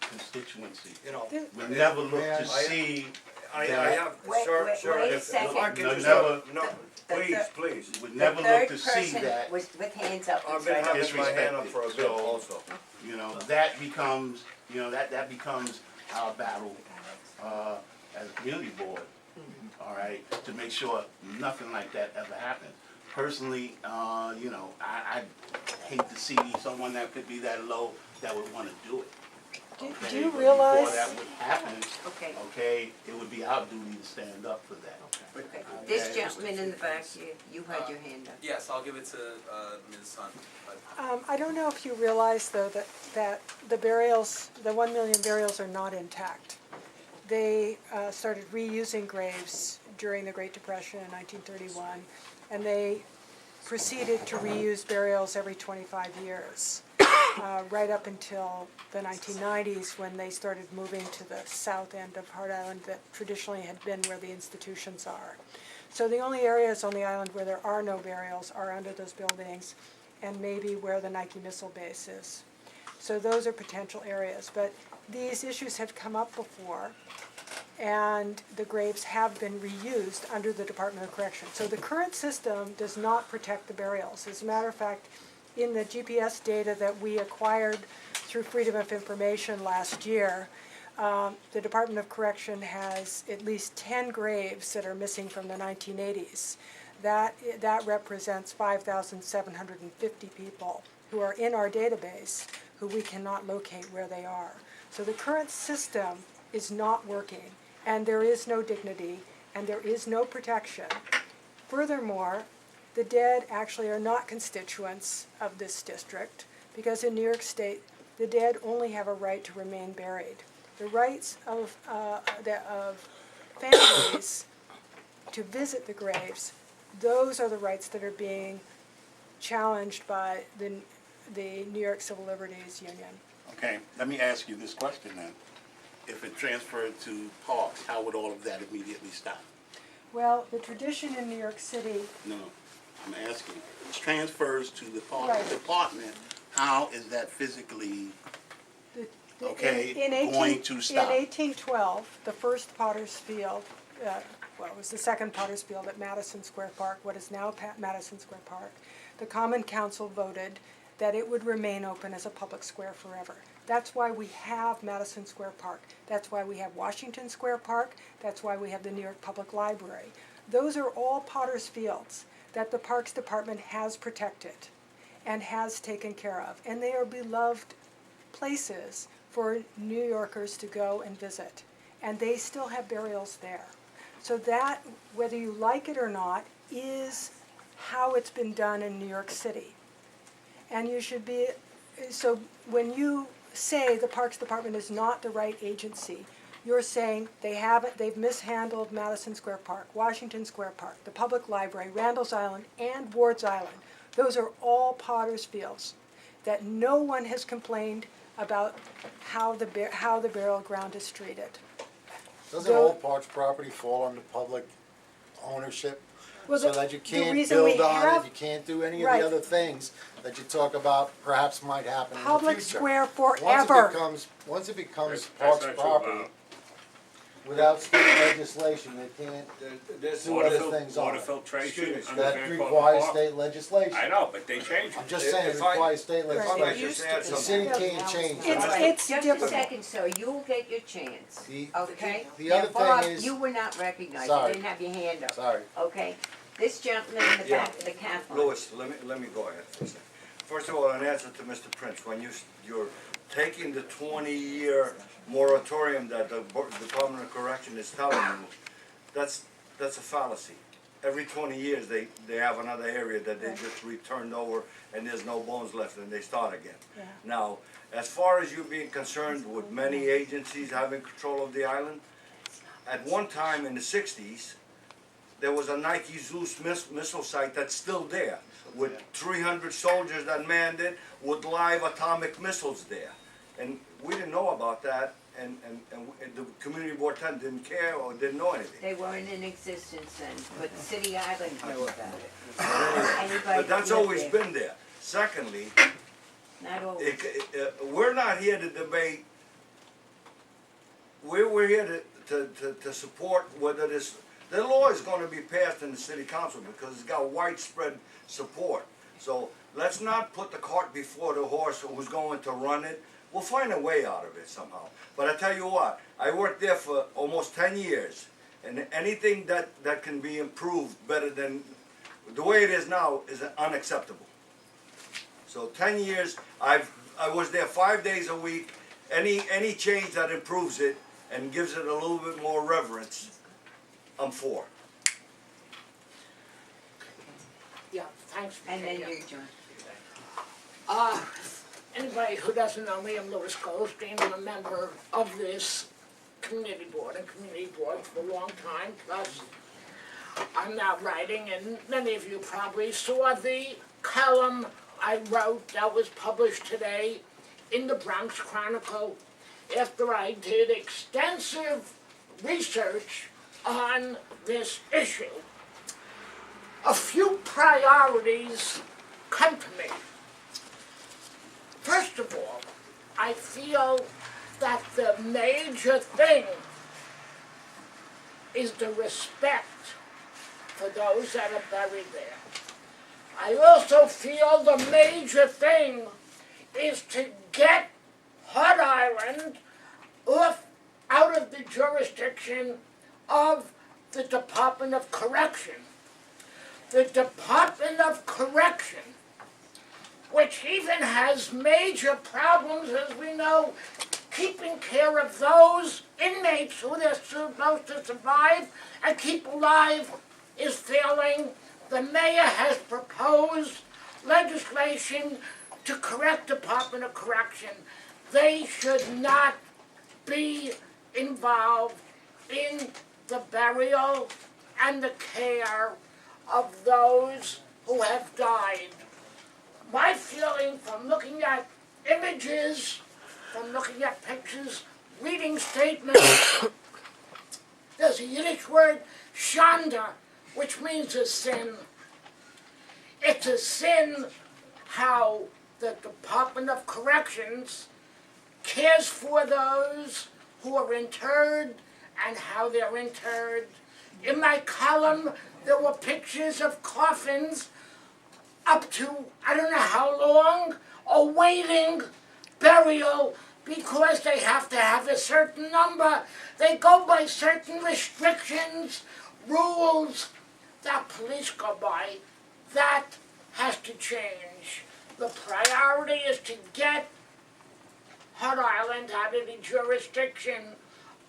constituency. You know, We never look to I- see I that, have, Wait, sir, wait, sir, wait a if second. I could No, just, never- no, The please, third- please. we never look to see The third that, person was with hands up. I've been is right. having my hand up for a bit So- also. you know, that becomes, you know, that becomes our battle, as a community board, all right, to make sure nothing like that ever happens. Personally, you know, I hate to see someone that could be that low that would wanna do it. Do Okay, you but realize? before that would happen, Okay, okay, it would be our duty to stand up for that. okay. This gentleman in the back, you had your hand up. Yes, I'll give it to Ms. Hunt. But I don't know if you realize, though, that the burials, the 1 million burials are not intact. They started reusing graves during the Great Depression in 1931, and they proceeded to reuse burials every 25 years, right up until the 1990s, when they started moving to the south end of Hart Island that traditionally had been where the institutions are. So the only areas on the island where there are no burials are under those buildings, and maybe where the Nike missile base is. So those are potential areas, but these issues have come up before, and the graves have been reused under the Department of Corrections. So the current system does not protect the burials. As a matter of fact, in the GPS data that we acquired through Freedom of Information last year, the Department of Correction has at least 10 graves that are missing from the 1980s. That represents 5,750 people who are in our database who we cannot locate where they are. So the current system is not working, and there is no dignity, and there is no protection. Furthermore, the dead actually are not constituents of this district, because in New York State, the dead only have a right to remain buried. The rights of families to visit the graves, those are the rights that are being challenged by the New York Civil Liberties Union. Okay, let me ask you this question then. If it transferred to parks, how would all of that immediately stop? Well, the tradition in New York City, No, I'm asking, it transfers to the parks Right. department, how is that physically, okay, in going to stop? In 1812, the first Potter's Field, well, it was the second Potter's Field at Madison Square Park, what is now Madison Square Park, the Common Council voted that it would remain open as a public square forever. That's why we have Madison Square Park. That's why we have Washington Square Park. That's why we have the New York Public Library. Those are all Potter's Fields that the Parks Department has protected and has taken care of. And they are beloved places for New Yorkers to go and visit. And they still have burials there. So that, whether you like it or not, is how it's been done in New York City. And you should be, so when you say the Parks Department is not the right agency, you're saying they've mishandled Madison Square Park, Washington Square Park, the Public Library, Randall's Island, and Ward's Island. Those are all Potter's Fields that no one has complained about how the burial ground is treated. Doesn't all parks property fall under public ownership? Well, So the- that you the can't reason we build on have- it, you can't do any of Right. the other things that you talk about perhaps might happen in the future. Public Square forever. Once it becomes That's parks not true, property, Bob. without state legislation, they can't There's do Water other fil- things on water it. filtration Excuse me, under That Van Cortlandt requires Park. state legislation. I know, but they changed I'm it. just saying, it If I- requires state if I legislation. might just add The city something. can't change It's that. Just a difficult. second, sir, you'll get your chance, The- okay? the other Now, Bob, thing is- you were not recognized, you Sorry. didn't have your hand up, Sorry. okay? This gentleman in the Yeah. back of the Catholic. Louis, let me go ahead for a second. First of all, in answer to Mr. Prince, when you're taking the 20-year moratorium that the Department of Correction is telling you, that's a fallacy. Every 20 years, they have another area that they just returned over, and there's no bones left, and they start again. Yeah. Now, as far as you being concerned with many agencies having control of the island, at one time in the 60s, there was a Nike Zeus missile site that's still there, with 300 soldiers that manned it, with live atomic missiles there. And we didn't know about that, and the Community Board 10 didn't care or didn't know anything. They weren't in existence then, but City Island knew about it. Anybody But that's that lived always there. been there. Secondly, Not always. we're not here to debate, we're here to support whether this, the law is gonna be passed in the city council because it's got widespread support. So let's not put the cart before the horse who's going to run it. We'll find a way out of it somehow. But I tell you what, I worked there for almost 10 years, and anything that can be improved better than the way it is now is unacceptable. So 10 years, I was there 5 days a week. Any change that improves it and gives it a little bit more reverence, I'm for. Yeah, thanks. And then Virginia. you, John. Anybody who doesn't know me, I'm Louis Goldstein. I'm a member of this community board and community board for a long time. Plus, I'm now writing, and many of you probably saw the column I wrote that was published today in the Bronx Chronicle after I did extensive research on this issue. A few priorities come to me. First of all, I feel that the major thing is the respect for those that are buried there. I also feel the major thing is to get Hut Island out of the jurisdiction of the Department of Correction. The Department of Correction, which even has major problems, as we know, keeping care of those inmates who they're supposed to survive and keep alive, is failing. The mayor has proposed legislation to correct Department of Correction. They should not be involved in the burial and the care of those who have died. My feeling from looking at images, from looking at pictures, reading statements, there's a Yiddish word, shanda, which means a sin. It's a sin how the Department of Corrections cares for those who are interred and how they're interred. In my column, there were pictures of coffins up to, I don't know how long, awaiting burial because they have to have a certain number. They go by certain restrictions, rules that police go by. That has to change. The priority is to get Hut Island out of the jurisdiction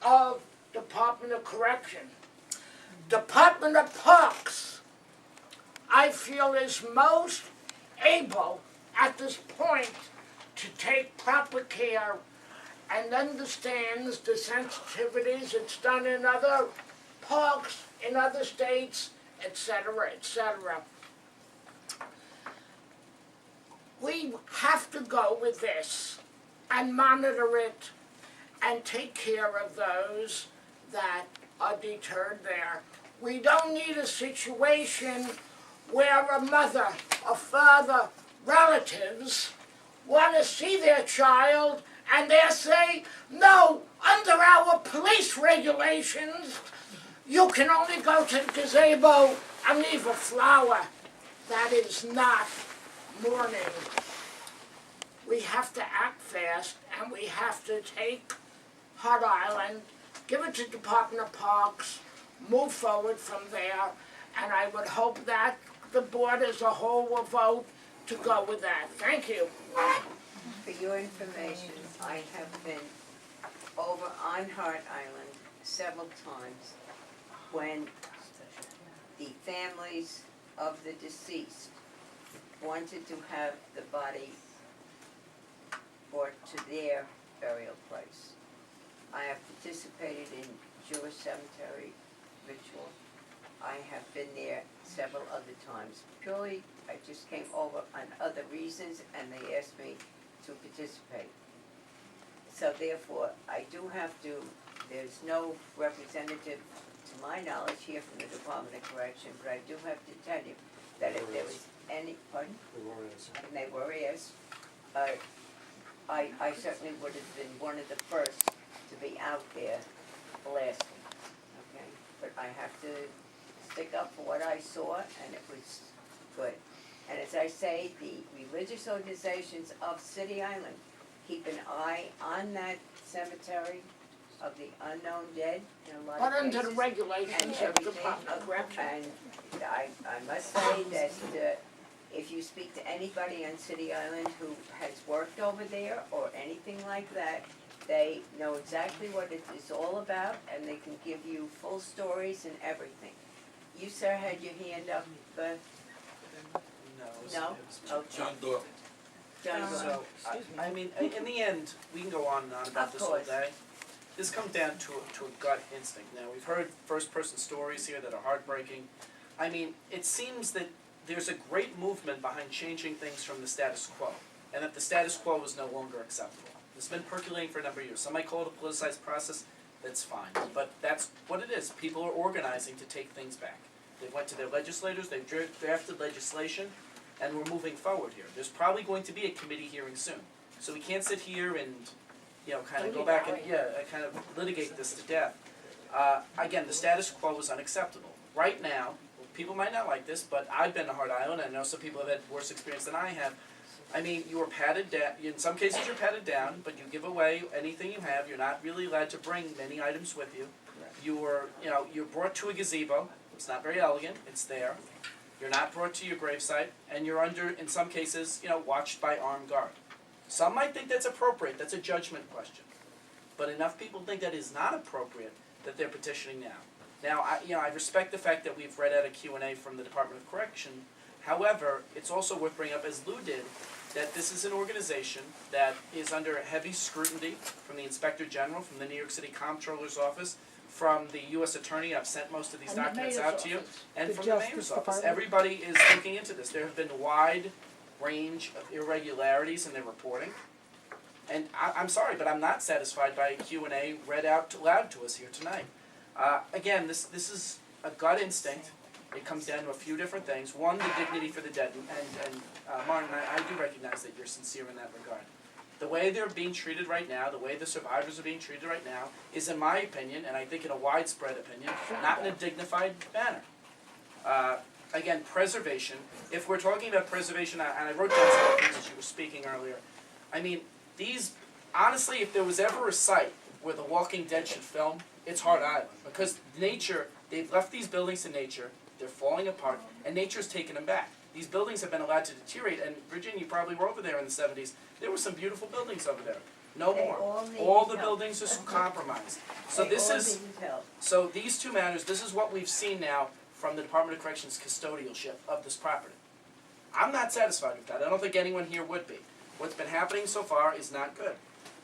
of Department of Correction. Department of Parks, I feel, is most able at this point to take proper care and understands the sensitivities. It's done in other parks, in other states, etc., etc. We have to go with this and monitor it and take care of those that are deterred there. We don't need a situation where a mother, a father, relatives want to see their child and they say, no, under our police regulations, you can only go to the gazebo and leave a flower. That is not mourning. We have to act fast, and we have to take Hut Island, give it to Department of Parks, move forward from there, and I would hope that the board as a whole will vote to go with that. Thank you. For your information, I have been over on Hart Island several times when the families of the deceased wanted to have the body brought to their burial place. I have participated in Jewish cemetery ritual. I have been there several other times. Purely, I just came over on other reasons and they asked me to participate. So therefore, I do have to, there's no representative to my knowledge here from the Department of Correction, but I do have to tell you that if there was any, pardon? And they were asked, I certainly would have been one of the first to be out there blasting, okay? But I have to stick up for what I saw, and it was good. And as I say, the religious organizations of City Island keep an eye on that cemetery of the unknown dead in a lot But of under cases. the regulations and of everything. Department of Correction. And I must say that if you speak to anybody on City Island who has worked over there or anything like that, they know exactly what it is all about and they can give you full stories and everything. You, sir, had your hand up, but no? Okay. John Doyle. John Doyle. So, I mean, in the end, we can go on and on about Of this all course. day. This comes down to a gut instinct. Now, we've heard first-person stories here that are heartbreaking. I mean, it seems that there's a great movement behind changing things from the status quo, and that the status quo is no longer acceptable. It's been percolating for a number of years. Some might call it a politicized process. That's fine, but that's what it is. People are organizing to take things back. They went to their legislators, they've drafted legislation, and we're moving forward here. There's probably going to be a committee hearing soon. So we can't sit here and, kind of go back and, kind of litigate this to death. Again, the status quo is unacceptable. Right now, people might not like this, but I've been to Hart Island, I know some people have had worse experience than I have. I mean, you are patted down, in some cases you're patted down, but you give away anything you have. You're not really allowed to bring many items with you. You're brought to a gazebo. It's not very elegant, it's there. You're not brought to your gravesite, and you're under, in some cases, watched by armed guard. Some might think that's appropriate, that's a judgment question. But enough people think that is not appropriate that they're petitioning now. Now, I respect the fact that we've read out a Q&A from the Department of Correction. However, it's also worth bringing up, as Lou did, that this is an organization that is under heavy scrutiny from the Inspector General, from the New York City Comptroller's Office, from the U.S. Attorney. I've sent most of these documents out to you, and from the Mayor's Office. Everybody is looking into this. There have been a wide range of irregularities in their reporting. And I'm sorry, but I'm not satisfied by a Q&A read out loud to us here tonight. Again, this is a gut instinct. It comes down to a few different things. One, the dignity for the dead. And Martin, I do recognize that you're sincere in that regard. The way they're being treated right now, the way the survivors are being treated right now, is, in my opinion, and I think in a widespread opinion, not in a dignified manner. Again, preservation. If we're talking about preservation, and I wrote down some things as you were speaking earlier, I mean, these honestly, if there was ever a site where The Walking Dead should film, it's Hart Island. Because nature, they've left these buildings to nature, they're falling apart, and nature's taken them back. These buildings have been allowed to deteriorate, and Virginia, you probably were over there in the 70s, there were some beautiful buildings over there. No They more. all need All the help. buildings are compromised. So They this all is, need help. so these two matters, this is what we've seen now from the Department of Corrections custodialship of this property. I'm not satisfied with that. I don't think anyone here would be. What's been happening so far is not good.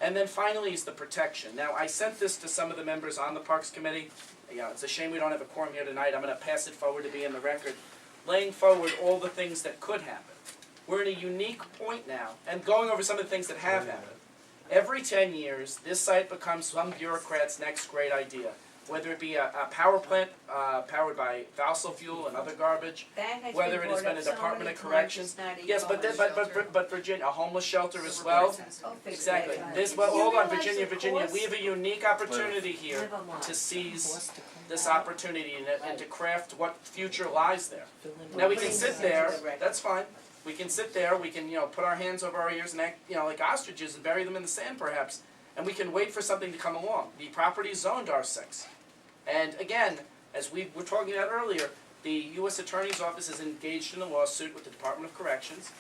And then finally is the protection. Now, I sent this to some of the members on the Parks Committee. Yeah, it's a shame we don't have a quorum here tonight. I'm gonna pass it forward to be in the record, laying forward all the things that could happen. We're in a unique point now, and going over some of the things that have happened. Every 10 years, this site becomes some bureaucrat's next great idea. Whether it be a power plant powered by fossil fuel and other garbage, That has whether been it has brought been a up so Department many of times, Corrections. it's not even Yes, but, homeless but Virginia, a homeless shelter as well. Exactly. This, well, You hold on, realize Virginia, the Virginia, we cost? have a unique opportunity here Never mind. to seize this opportunity and to craft what future lies there. Now, we can sit there, that's fine. We can sit there, we can, put our hands over our ears and act, like ostriches and bury them in the sand perhaps. And we can wait for something to come along. The property is zoned R6. And again, as we were talking about earlier, the U.S. Attorney's Office is engaged in a lawsuit with the Department of Corrections,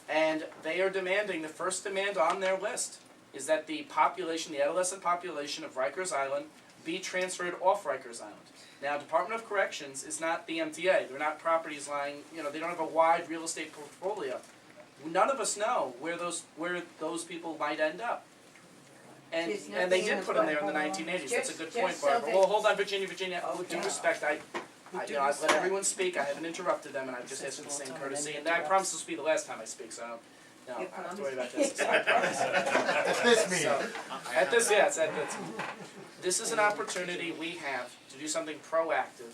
and they are demanding, the first demand on their list is that the population, the adolescent population of Rikers Island be transferred off Rikers Island. Now, Department of Corrections is not the MTA. They're not properties lying, they don't have a wide real estate portfolio. None of us know where those people might end up. And they did put them there in the 1980s. That's a good point, Just so Barbara. that- Well, hold on, Virginia. With due Okay. respect, I've let everyone speak. I haven't interrupted them, and I've just asked for the same courtesy. And I promise this will be the last time I speak, so I don't have to worry about this. I promise. At this meeting. At this, yes, this is an opportunity we have to do something proactive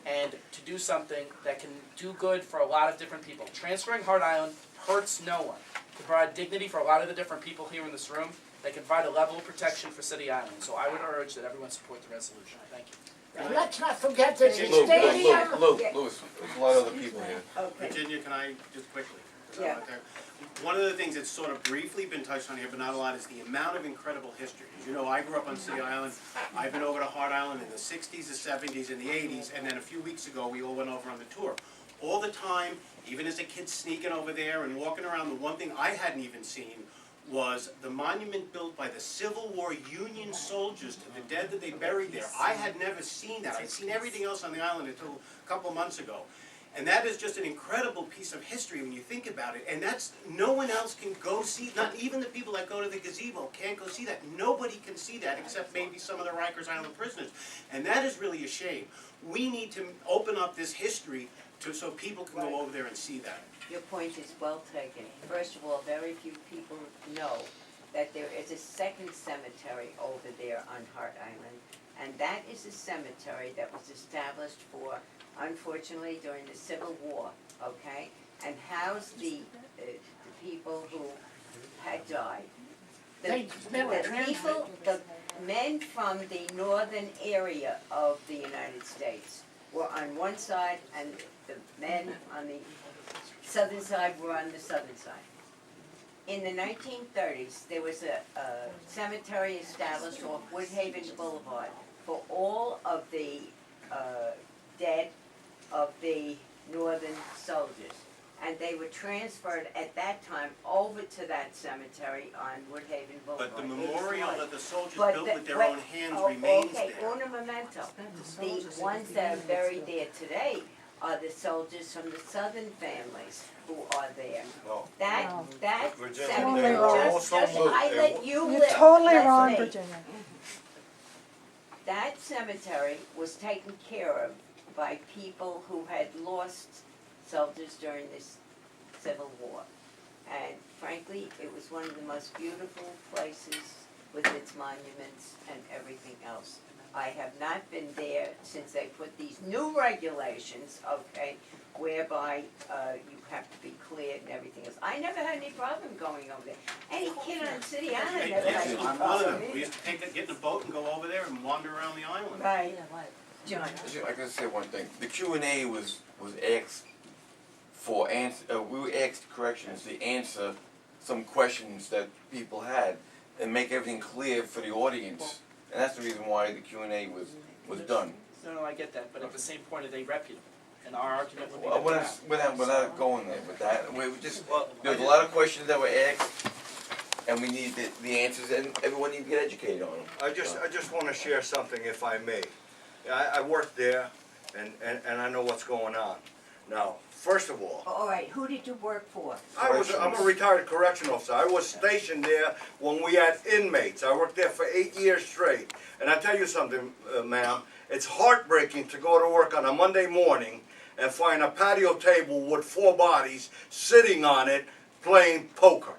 and to do something that can do good for a lot of different people. Transferring Hart Island hurts no one. To provide dignity for a lot of the different people here in this room, they can provide a level of protection for City Island. So I would urge that everyone support the resolution. Thank you. Let's not forget that the Lou, stadium. Lou, Louis, there's a lot of other people here. Okay. Virginia, can I just quickly? Yeah. Okay. One of the things that's sort of briefly been touched on here, but not a lot, is the amount of incredible history. As you know, I grew up on City Island. I've been over to Hart Island in the 60s, the 70s, and the 80s, and then a few weeks ago, we all went over on the tour. All the time, even as a kid sneaking over there and walking around, the one thing I hadn't even seen was the monument built by the Civil War Union soldiers to the dead that they buried there. I had never seen that. I'd seen everything else on the island until a couple of months ago. And that is just an incredible piece of history when you think about it. And that's, no one else can go see, not even the people that go to the gazebo can't go see that. Nobody can see that except maybe some of the Rikers Island prisoners. And that is really a shame. We need to open up this history so people can go over there and see that. Your point is well taken. First of all, very few people know that there is a second cemetery over there on Hart Island. And that is a cemetery that was established for, unfortunately, during the Civil War, okay? And housed the people who had died. The people, the men from the northern area of the United States were on one side, and the men on the southern side were on the southern side. In the 1930s, there was a cemetery established off Woodhaven Boulevard for all of the dead of the northern soldiers. And they were transferred at that time over to that cemetery on Woodhaven Boulevard. But the memorial that the soldiers But built the- with their but- own hands oh, remains okay, there. una memento. The ones that are buried there today are the soldiers from the southern families who are there. No. That Virginia, cemetery, they were just, I let you live. You're totally Let wrong, me. Virginia. That cemetery was taken care of by people who had lost soldiers during this Civil War. And frankly, it was one of the most beautiful places with its monuments and everything else. I have not been there since they put these new regulations, okay, whereby you have to be cleared and everything else. I never had any problem going over there. Any kid on City Island never had any I'm one of problem them. We either. used to get in a boat and go over there and wander around the island. Right. John. I gotta say one thing. The Q&A was asked for answer. We were asked corrections to answer some questions that people had. and make everything clear for the audience. And that's the reason why the Q&A was done. No, I get that, but at the same point, are they reputable? And our argument would be Well, that we're not going there with that. We just, there's a lot of questions that were asked, and we need the answers, and everyone needs to get educated on them. I just want to share something, if I may. I work there, and I know what's going on. Now, first of all, right, who did you work for? I'm a retired correctional officer. I was stationed there when we had inmates. I worked there for 8 years straight. And I tell you something, ma'am, it's heartbreaking to go to work on a Monday morning and find a patio table with 4 bodies sitting on it playing poker.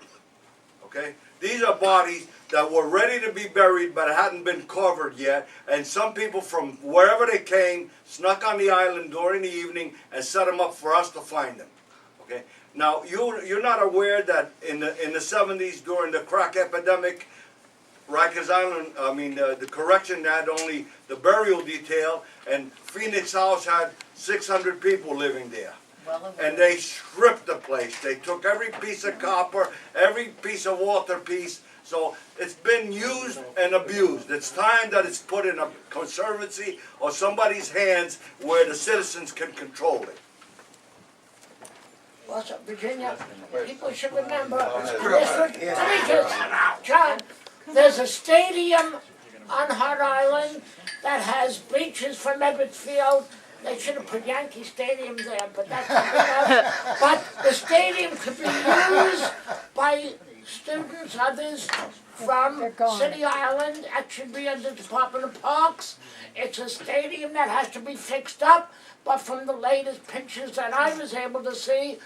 Okay? These are bodies that were ready to be buried but hadn't been covered yet, and some people from wherever they came snuck on the island during the evening and set them up for us to find them. Okay? Now, you're not aware that in the 70s during the crack epidemic, Rikers Island, the correction had only the burial detail, and Phoenix House had 600 people living there. And they stripped the place. They took every piece of copper, every piece of altarpiece. So it's been used and abused. It's time that it's put in a conservancy or somebody's hands where the citizens can control it. Also, Virginia, people should remember, let me just, John, there's a stadium on Hart Island that has bleachers from Ebbets Field. They should have put Yankee Stadium there, but that's something else. But the stadium could be used by students, others from City Island. That should be under the Department of Parks. It's a stadium that has to be fixed up, but from the latest pictures that I was able to see,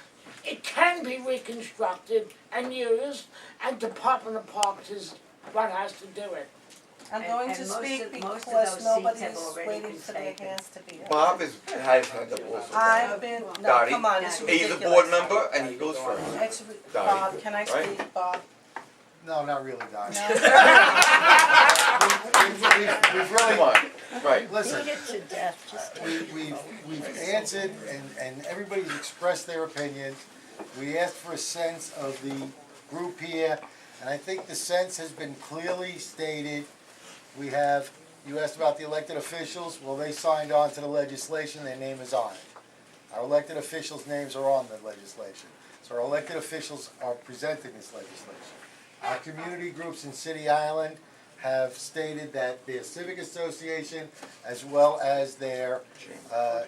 it can be reconstructed and used, and Department of Parks is what has to do it. I'm going to And speak most of because those nobody seats have is already waiting been for their taken. hands to be up. Bob has hand up also. I've been, no, Dottie, come on, it's ridiculous. he's a board member, and he goes first. It's, Dottie, Bob, can I right? speak, Bob? No, not really, Don. No? We've really, Come on, right. listen, Beat it to death, just we've answered and everybody's expressed their opinions. We asked for a sense of the group here, and I think the sense has been clearly stated. We have, you asked about the elected officials, well, they signed on to the legislation, their name is on it. Our elected officials' names are on the legislation. So our elected officials are presenting this legislation. Our community groups in City Island have stated that their civic association as well as their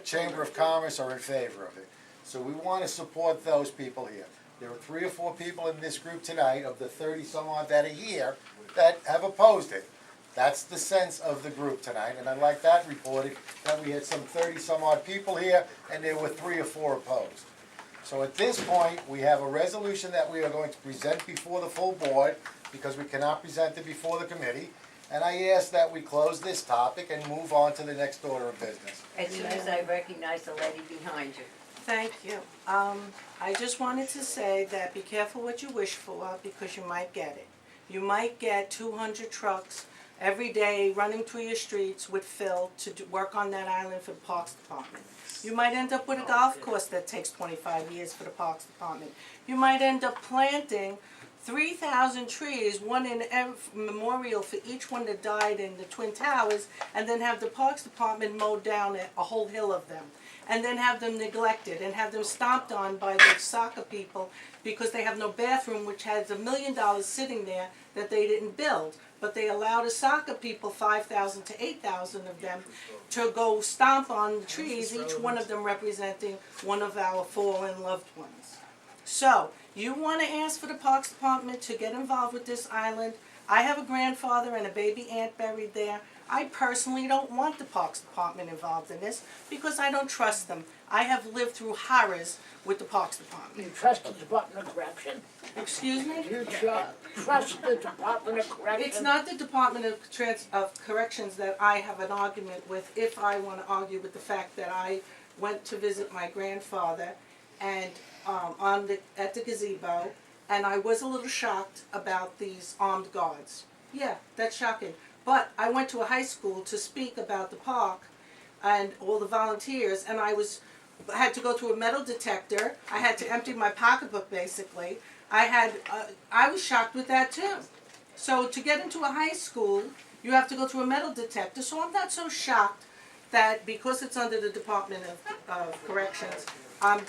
Chamber of Commerce are in favor of it. So we want to support those people here. There are 3 or 4 people in this group tonight of the 30 some odd that are here that have opposed it. That's the sense of the group tonight, and I'd like that reported, that we had some 30 some odd people here and there were 3 or 4 opposed. So at this point, we have a resolution that we are going to present before the full board, because we cannot present it before the committee. And I ask that we close this topic and move on to the next order of business. as soon as I recognize the lady behind you. Thank you. I just wanted to say that be careful what you wish for, because you might get it. You might get 200 trucks every day running through your streets with fill to work on that island for the Parks Department. You might end up with a golf course that takes 25 years for the Parks Department. You might end up planting 3,000 trees, one in every memorial for each one that died in the Twin Towers, and then have the Parks Department mow down a whole hill of them. And then have them neglected and have them stomped on by the soccer people because they have no bathroom, which has $1 million sitting there that they didn't build. But they allowed the soccer people, 5,000 to 8,000 of them, to go stomp on the trees, each one of them representing one of our fallen loved ones. So, you want to ask for the Parks Department to get involved with this island. I have a grandfather and a baby aunt buried there. I personally don't want the Parks Department involved in this because I don't trust them. I have lived through horrors with the Parks Department. You trust the Department of Correction? Excuse me? You trust the Department of Correction? It's not the Department of Corrections that I have an argument with if I want to argue with the fact that I went to visit my grandfather and at the gazebo, and I was a little shocked about these armed guards. Yeah, that's shocking. But I went to a high school to speak about the park and all the volunteers, and I had to go through a metal detector. I had to empty my pocketbook, basically. I was shocked with that too. So to get into a high school, you have to go through a metal detector, so I'm not so shocked that because it's under the Department of Corrections, I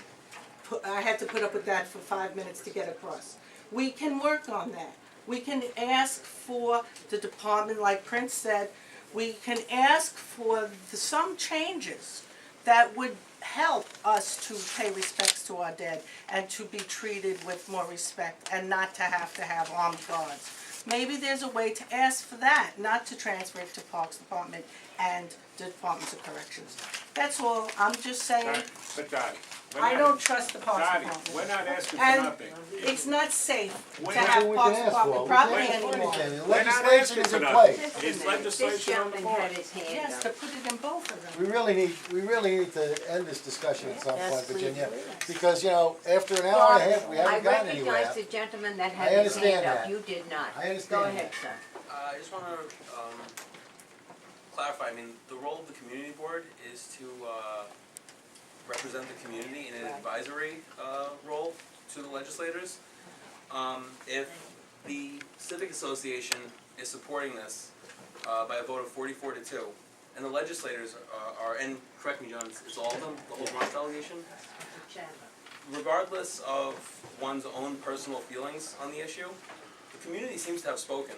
had to put up with that for 5 minutes to get across. We can work on that. We can ask for the department, like Prince said, we can ask for some changes that would help us to pay respects to our dead and to be treated with more respect and not to have armed guards. Maybe there's a way to ask for that, not to transfer it to Parks Department and the Departments of Corrections. That's all, I'm just saying, But Dottie, I don't trust the Parks Dottie, Department. we're not asking for And nothing. it's not safe We're to not- have we Parks can ask Department for. property Wait, anymore. The We're not legislation asking is for in nothing. place. It's This legislation on the gentleman board. had his hand Yes, up. to put it in both of them. We really need to end this discussion at some Yes, point, please, Virginia, please. because, after an hour and a half, we haven't gotten I anywhere. recognize the gentleman that I had his understand hand up, that. you did not. I understand Go that. ahead, sir. I just wanna, clarify, I mean, the role of the community board is to, represent the community in an Right. advisory, role to the legislators. If the Civic Association is supporting this, by a vote of 44-2, and the legislators are, and correct me, John, it's all of them, the whole Bronx delegation? Regardless of one's own personal feelings on the issue, the community seems to have spoken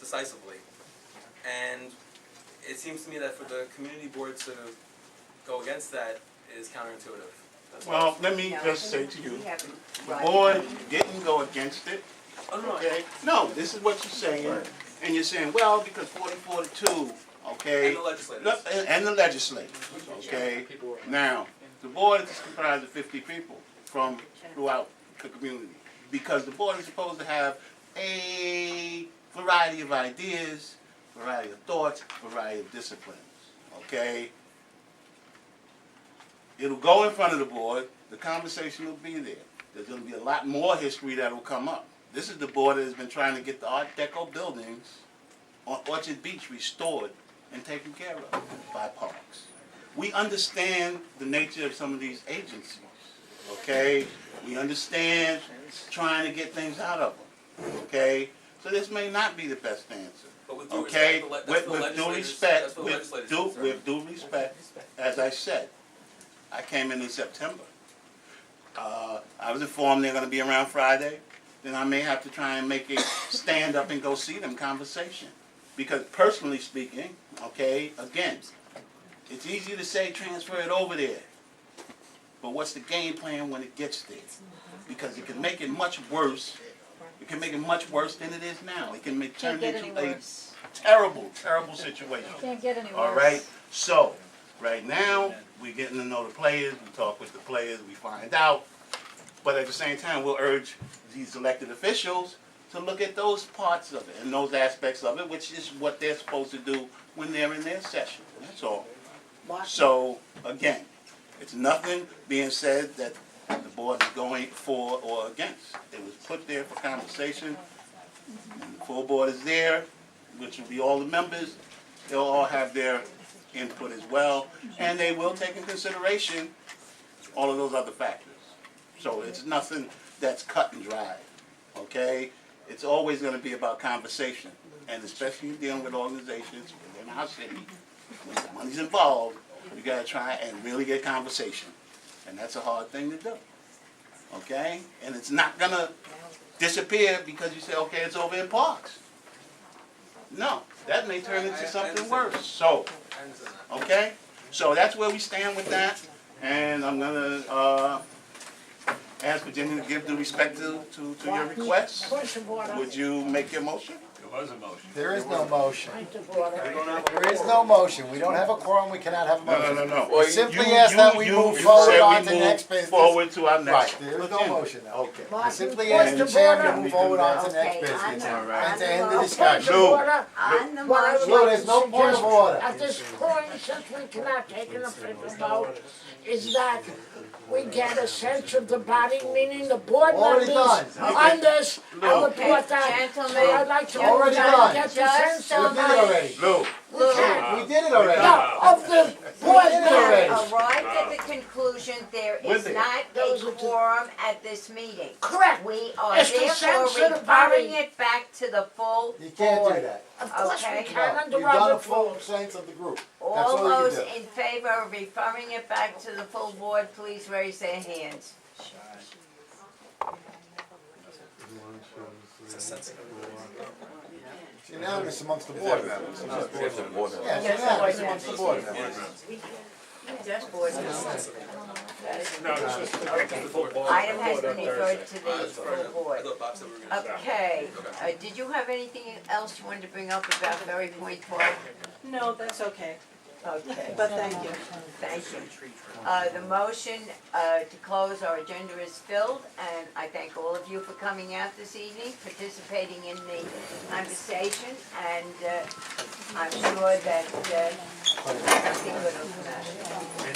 decisively. And it seems to me that for the community board to go against that is counterintuitive. That's all. Well, let me No, just say to you, we haven't- the right. board didn't go against it, Oh, no, okay? No, this is what you're saying, and you're saying, well, because 44-2, okay? And the legislators. Look, and the legislators, okay? Now, the board is comprised of 50 people from throughout the community, because the board is supposed to have a variety of ideas, variety of thoughts, variety of disciplines, okay? It'll go in front of the board, the conversation will be there. There's gonna be a lot more history that will come up. This is the board that has been trying to get the Art Deco buildings on Orchard Beach restored and taken care of by Parks. We understand the nature of some of these agencies, okay? We understand trying to get things out of them, okay? So this may not be the best answer. But with due Okay, respect, with due that's what the respect, legislators with due respect, as I said, I came in September. I was informed they're gonna be around Friday, then I may have to try and make a stand up and go see them conversation. Because personally speaking, okay, again, it's easy to say transfer it over there. But what's the game plan when it gets there? Because it can make it much worse. It can make it much worse than it is now. It can turn into a terrible, terrible situation. Can't get any worse. All right, so, right now, we're getting to know the players, we talk with the players, we find out. But at the same time, we'll urge these elected officials to look at those parts of it and those aspects of it, which is what they're supposed to do when they're in their session, that's all. So, again, it's nothing being said that the board is going for or against. It was put there for conversation, and the full board is there, which will be all the members. They'll all have their input as well, and they will take in consideration all of those other factors. So it's nothing that's cut and dried, okay? It's always gonna be about conversation, and especially dealing with organizations within our city, when the money's involved, you gotta try and really get conversation, and that's a hard thing to do, okay? And it's not gonna disappear because you say, okay, it's over in Parks. No, that may turn into something worse, so, okay? So that's where we stand with that, and I'm gonna, ask Virginia to give due respect to your request. Point of order. Would you make your motion? There was a motion. There is no motion. Point of order. There is no motion. We don't have a quorum, we cannot have a motion. No. We simply ask that we move forward on to the next business. Forward to our Right, next. there is no agenda. motion now. Okay. I Martin, simply point ask the of chairman to order. move forward on to the next Okay, business. on the- All right. And to end the Point of discussion. order. On the What I would motion. No, like there's to no point of suggest order. At this point, since we cannot take an official vote, is that we get a sense of the body, meaning the board Already members done. on this, Lou. and report that. Gentlemen, So I'd like to Already done. get the Just sense a We of did it minute. already. Lou, we can. We did it already. No, of the board did it already. members. Arrived at the conclusion motion, there We're is there. not There a was a- quorum at this meeting. Correct. We are It's the therefore sense of the referring body. it back to the full You can't do board. that. Of course we Okay. can, under You've done a Robert full rules. sense of the group. That's All all you those can do. in favor of referring it back to the full board, please raise their hands. It's a sensitive. It's unanimous amongst the board members. We have to vote on it. Yeah, it's unanimous amongst the board members. Just board members. No, it's just the full board. Item has vote on been referred Thursday. to the full board. I thought Bob said we were gonna. Okay, did you have anything else you wanted to bring up about Ferry Point Park? No, that's okay, Okay, but thank you. thank you. The motion to close our agenda is filled, and I thank all of you for coming out this evening, participating in the conversation, and I'm sure that something good will come out of it.